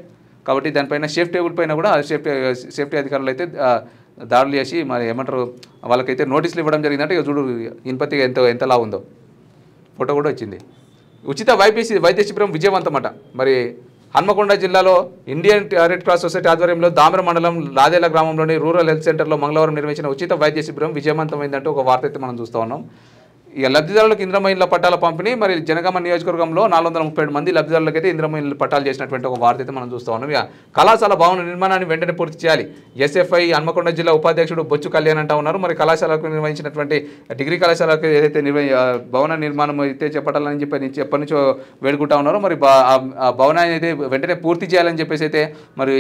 కాబట్టి దానిపైన షేఫ్ టేబుల్ పైన కూడా సేఫ్టీ అధికారులు అయితే దాడులు చేసి మరి ఏమంటారు వాళ్ళకైతే నోటీసులు ఇవ్వడం జరిగిందంటే. ఇక చూడు ఇనుపతిగా ఎంతలా ఉందో ఫోటో కూడా వచ్చింది. ఉచిత వైద్య శిబిరం విజయవంతమట. మరి హన్మకొండ జిల్లాలో ఇండియన్ రెడ్ క్రాస్ సొసైటీ ఆధ్వర్యంలో దామర మండలం లాదేల గ్రామంలోని రూరల్ హెల్త్ సెంటర్లో మంగళవారం నిర్వహించిన ఉచిత వైద్య శిబిరం విజయవంతమైందంటూ ఒక వార్త అయితే మనం చూస్తూ ఉన్నాం. ఇక లబ్ధిదారులకు ఇంద్రమ్మ ఇళ్ల పట్టాల పంపిణీ. మరి జనగామ నియోజకవర్గంలో 437 మంది లబ్ధిదారులకైతే ఇంద్రమ్మ ఇళ్ల పట్టాలు చేసినటువంటి ఒక వార్త అయితే మనం చూస్తూ ఉన్నాం. ఇక కళాశాల భవన నిర్మాణాన్ని వెంటనే పూర్తి చేయాలి. ఎస్ఎఫ్ఐ హన్మకొండ జిల్లా ఉపాధ్యక్షుడు బొచ్చు కళ్యాణ్ అంటా ఉన్నారు. మరి కళాశాలకు నిర్వహించినటువంటి డిగ్రీ కళాశాలకు ఏదైతే భవన నిర్మాణం అయితే చేపట్టాలని చెప్పి ఎప్పటి నుంచో వేడుకుంటా ఉన్నారు. మరి ఆ భవనాన్ని అయితే వెంటనే పూర్తి చేయాలని చెప్పేసి అయితే మరి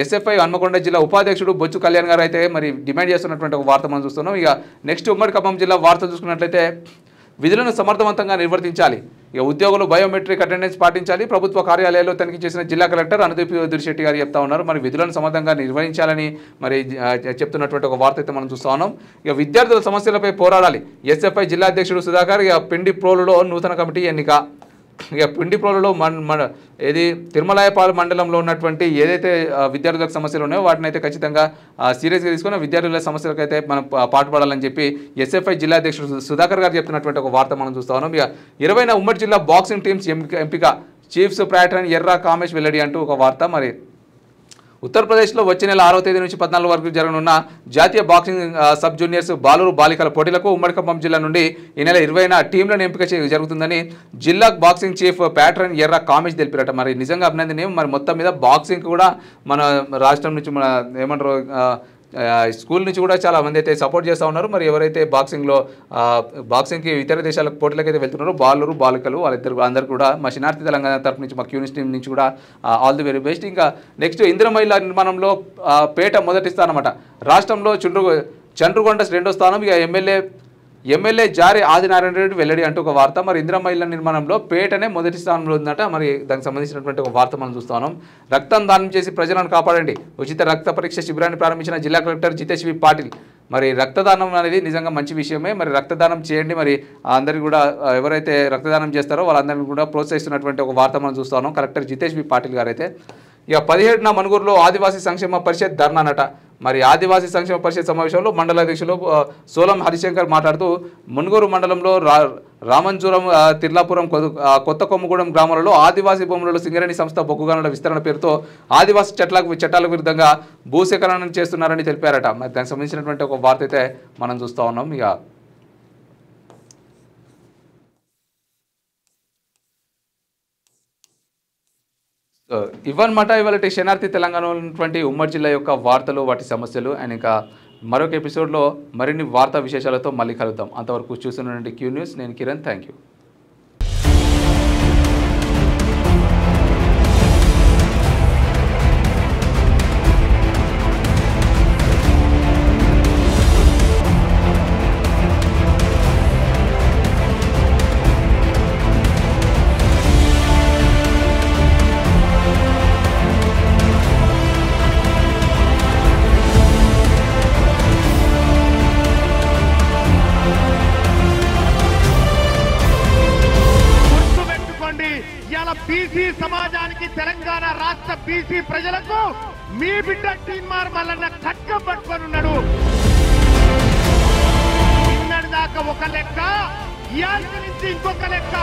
ఎస్ఎఫ్ఐ హన్మకొండ జిల్లా ఉపాధ్యక్షుడు బొచ్చు కళ్యాణ్ గారు అయితే మరి డిమాండ్ చేస్తున్నటువంటి ఒక వార్త మనం చూస్తున్నాం. ఇక నెక్స్ట్ ఉమ్మడి ఖమ్మం జిల్లా వార్త చూసుకున్నట్లయితే విధులను సమర్థవంతంగా నిర్వర్తించాలి. ఇక ఉద్యోగులు బయోమెట్రిక్ అటెండెన్స్ పాటించాలి. ప్రభుత్వ కార్యాలయాల్లో తనిఖీ చేసిన జిల్లా కలెక్టర్ అనుదీప్ దురిశెట్టి గారు చెప్తా ఉన్నారు. మరి విధులను సమర్థంగా నిర్వహించాలని మరి చెప్తున్నటువంటి ఒక వార్త అయితే మనం చూస్తా ఉన్నాం. ఇక విద్యార్థుల సమస్యలపై పోరాడాలి. ఎస్ఎఫ్ఐ జిల్లా అధ్యక్షుడు సుధాకర్. ఇక పిండి ప్రోలులో నూతన కమిటీ ఎన్నిక. ఇక పిండిప్రోలులో ఏది తిరుమలాయపాలెం మండలంలో ఉన్నటువంటి ఏదైతే విద్యార్థులకు సమస్యలు ఉన్నాయో వాటిని అయితే ఖచ్చితంగా సీరియస్గా తీసుకుని విద్యార్థుల సమస్యలకు అయితే మనం పాటుపడాలని చెప్పి ఎస్ఎఫ్ఐ జిల్లా అధ్యక్షుడు సుధాకర్ గారు చెప్తున్నటువంటి ఒక వార్త మనం చూస్తా ఉన్నాం. ఇక 20వ ఉమ్మడి జిల్లా బాక్సింగ్ టీమ్స్ ఎంపిక, చీఫ్స్ ప్యాటర్న్ ఎర్రా కామేష్ వెల్లడి అంటూ ఒక వార్త. మరి ఉత్తరప్రదేశ్లో వచ్చే నెల 6వ తేదీ నుంచి 14 వరకు జరగనున్న జాతీయ బాక్సింగ్ సబ్ జూనియర్స్ బాలురు బాలికల పోటీలకు ఉమ్మడి ఖమ్మం జిల్లా నుండి ఈ నెల 20న టీంలను ఎంపిక జరుగుతుందని జిల్లా బాక్సింగ్ చీఫ్ ప్యాటర్న్ ఎర్ర కామేష్ తెలిపారట. మరి నిజంగా అభినందనీయం. మరి మొత్తం మీద బాక్సింగ్ కూడా మన రాష్ట్రం నుంచి మన ఏమంటారు స్కూల్ నుంచి కూడా చాలా మంది అయితే సపోర్ట్ చేస్తూ ఉన్నారు. మరి ఎవరైతే బాక్సింగ్కి ఇతర దేశాలకు పోటీలకు అయితే వెళ్తున్నారో బాలురు బాలికలు వాళ్ళిద్దరు అందరూ కూడా మా శనార్థి తెలంగాణ తరఫు నుంచి మా క్యూనిస్ టీం నుంచి కూడా ఆల్ ది వెరీ బెస్ట్. ఇంకా నెక్స్ట్ ఇందిరమ్మ ఇళ్ల నిర్మాణంలో పేట మొదటి స్థానం అన్నమాట. రాష్ట్రంలో చండ్రుగొండ రెండో స్థానం. ఇక ఎమ్మెల్యే జారి ఆదినారాయణ రెడ్డి వెల్లడి అంటూ ఒక వార్త. మరి ఇందిరమ్మ ఇళ్ల నిర్మాణంలో పేటనే మొదటి స్థానంలో ఉందట. మరి దానికి సంబంధించినటువంటి ఒక వార్త మనం చూస్తున్నాం. రక్తం దానం చేసి ప్రజలను కాపాడండి, ఉచిత రక్త పరీక్ష శిబిరాన్ని ప్రారంభించిన జిల్లా కలెక్టర్ జితేష్ వి పాటిల్. మరి రక్తదానం అనేది నిజంగా మంచి విషయమే. మరి రక్తదానం చేయండి. మరి అందరికీ కూడా ఎవరైతే రక్తదానం చేస్తారో వాళ్ళందరినీ కూడా ప్రోత్సహిస్తున్నటువంటి ఒక వార్త మనం చూస్తున్నాం. కలెక్టర్ జితేష్ వి పాటిల్ గారు అయితే ఇక 17న మనుగూరులో ఆదివాసీ సంక్షేమ పరిషత్ ధర్నానట. మరి ఆదివాసీ సంక్షేమ పరిషత్ సమావేశంలో మండల అధ్యక్షులు సోలం హరిశంకర్ మాట్లాడుతూ మునుగోరు మండలంలో రామంజూరం తిర్లాపురం కొత్త కొమ్మగూడెం గ్రామాలలో ఆదివాసీ భూములలో సింగరేణి సంస్థ బొగ్గు గనుల విస్తరణ పేరుతో ఆదివాసీ చట్టాలకు విరుద్ధంగా భూసేకరణ చేస్తున్నారని తెలిపారట. మరి దానికి సంబంధించినటువంటి ఒక వార్త అయితే మనం చూస్తూ ఉన్నాం. ఇక ఇవన్నమాట ఇవాళ శనార్థి తెలంగాణలో ఉన్నటువంటి ఉమ్మడి జిల్లా యొక్క వార్తలు, వాటి సమస్యలు. అండ్ ఇంకా మరొక ఎపిసోడ్లో మరిన్ని వార్తా విశేషాలతో మళ్ళీ కలుద్దాం. అంతవరకు చూస్తున్నటువంటి క్యూ న్యూస్. నేను కిరణ్. Thank you. బీసీ సమాజానికి తెలంగాణ రాష్ట్ర బీసీ ప్రజలకు మీ బిడ్డ టీన్మార్ మల్లన్న ఖడ్గం పట్టుకొని ఉన్నాడు. నిన్నటి దాకా ఒక లెక్క, ఇయాల్టి నుంచి ఇంకొక లెక్క.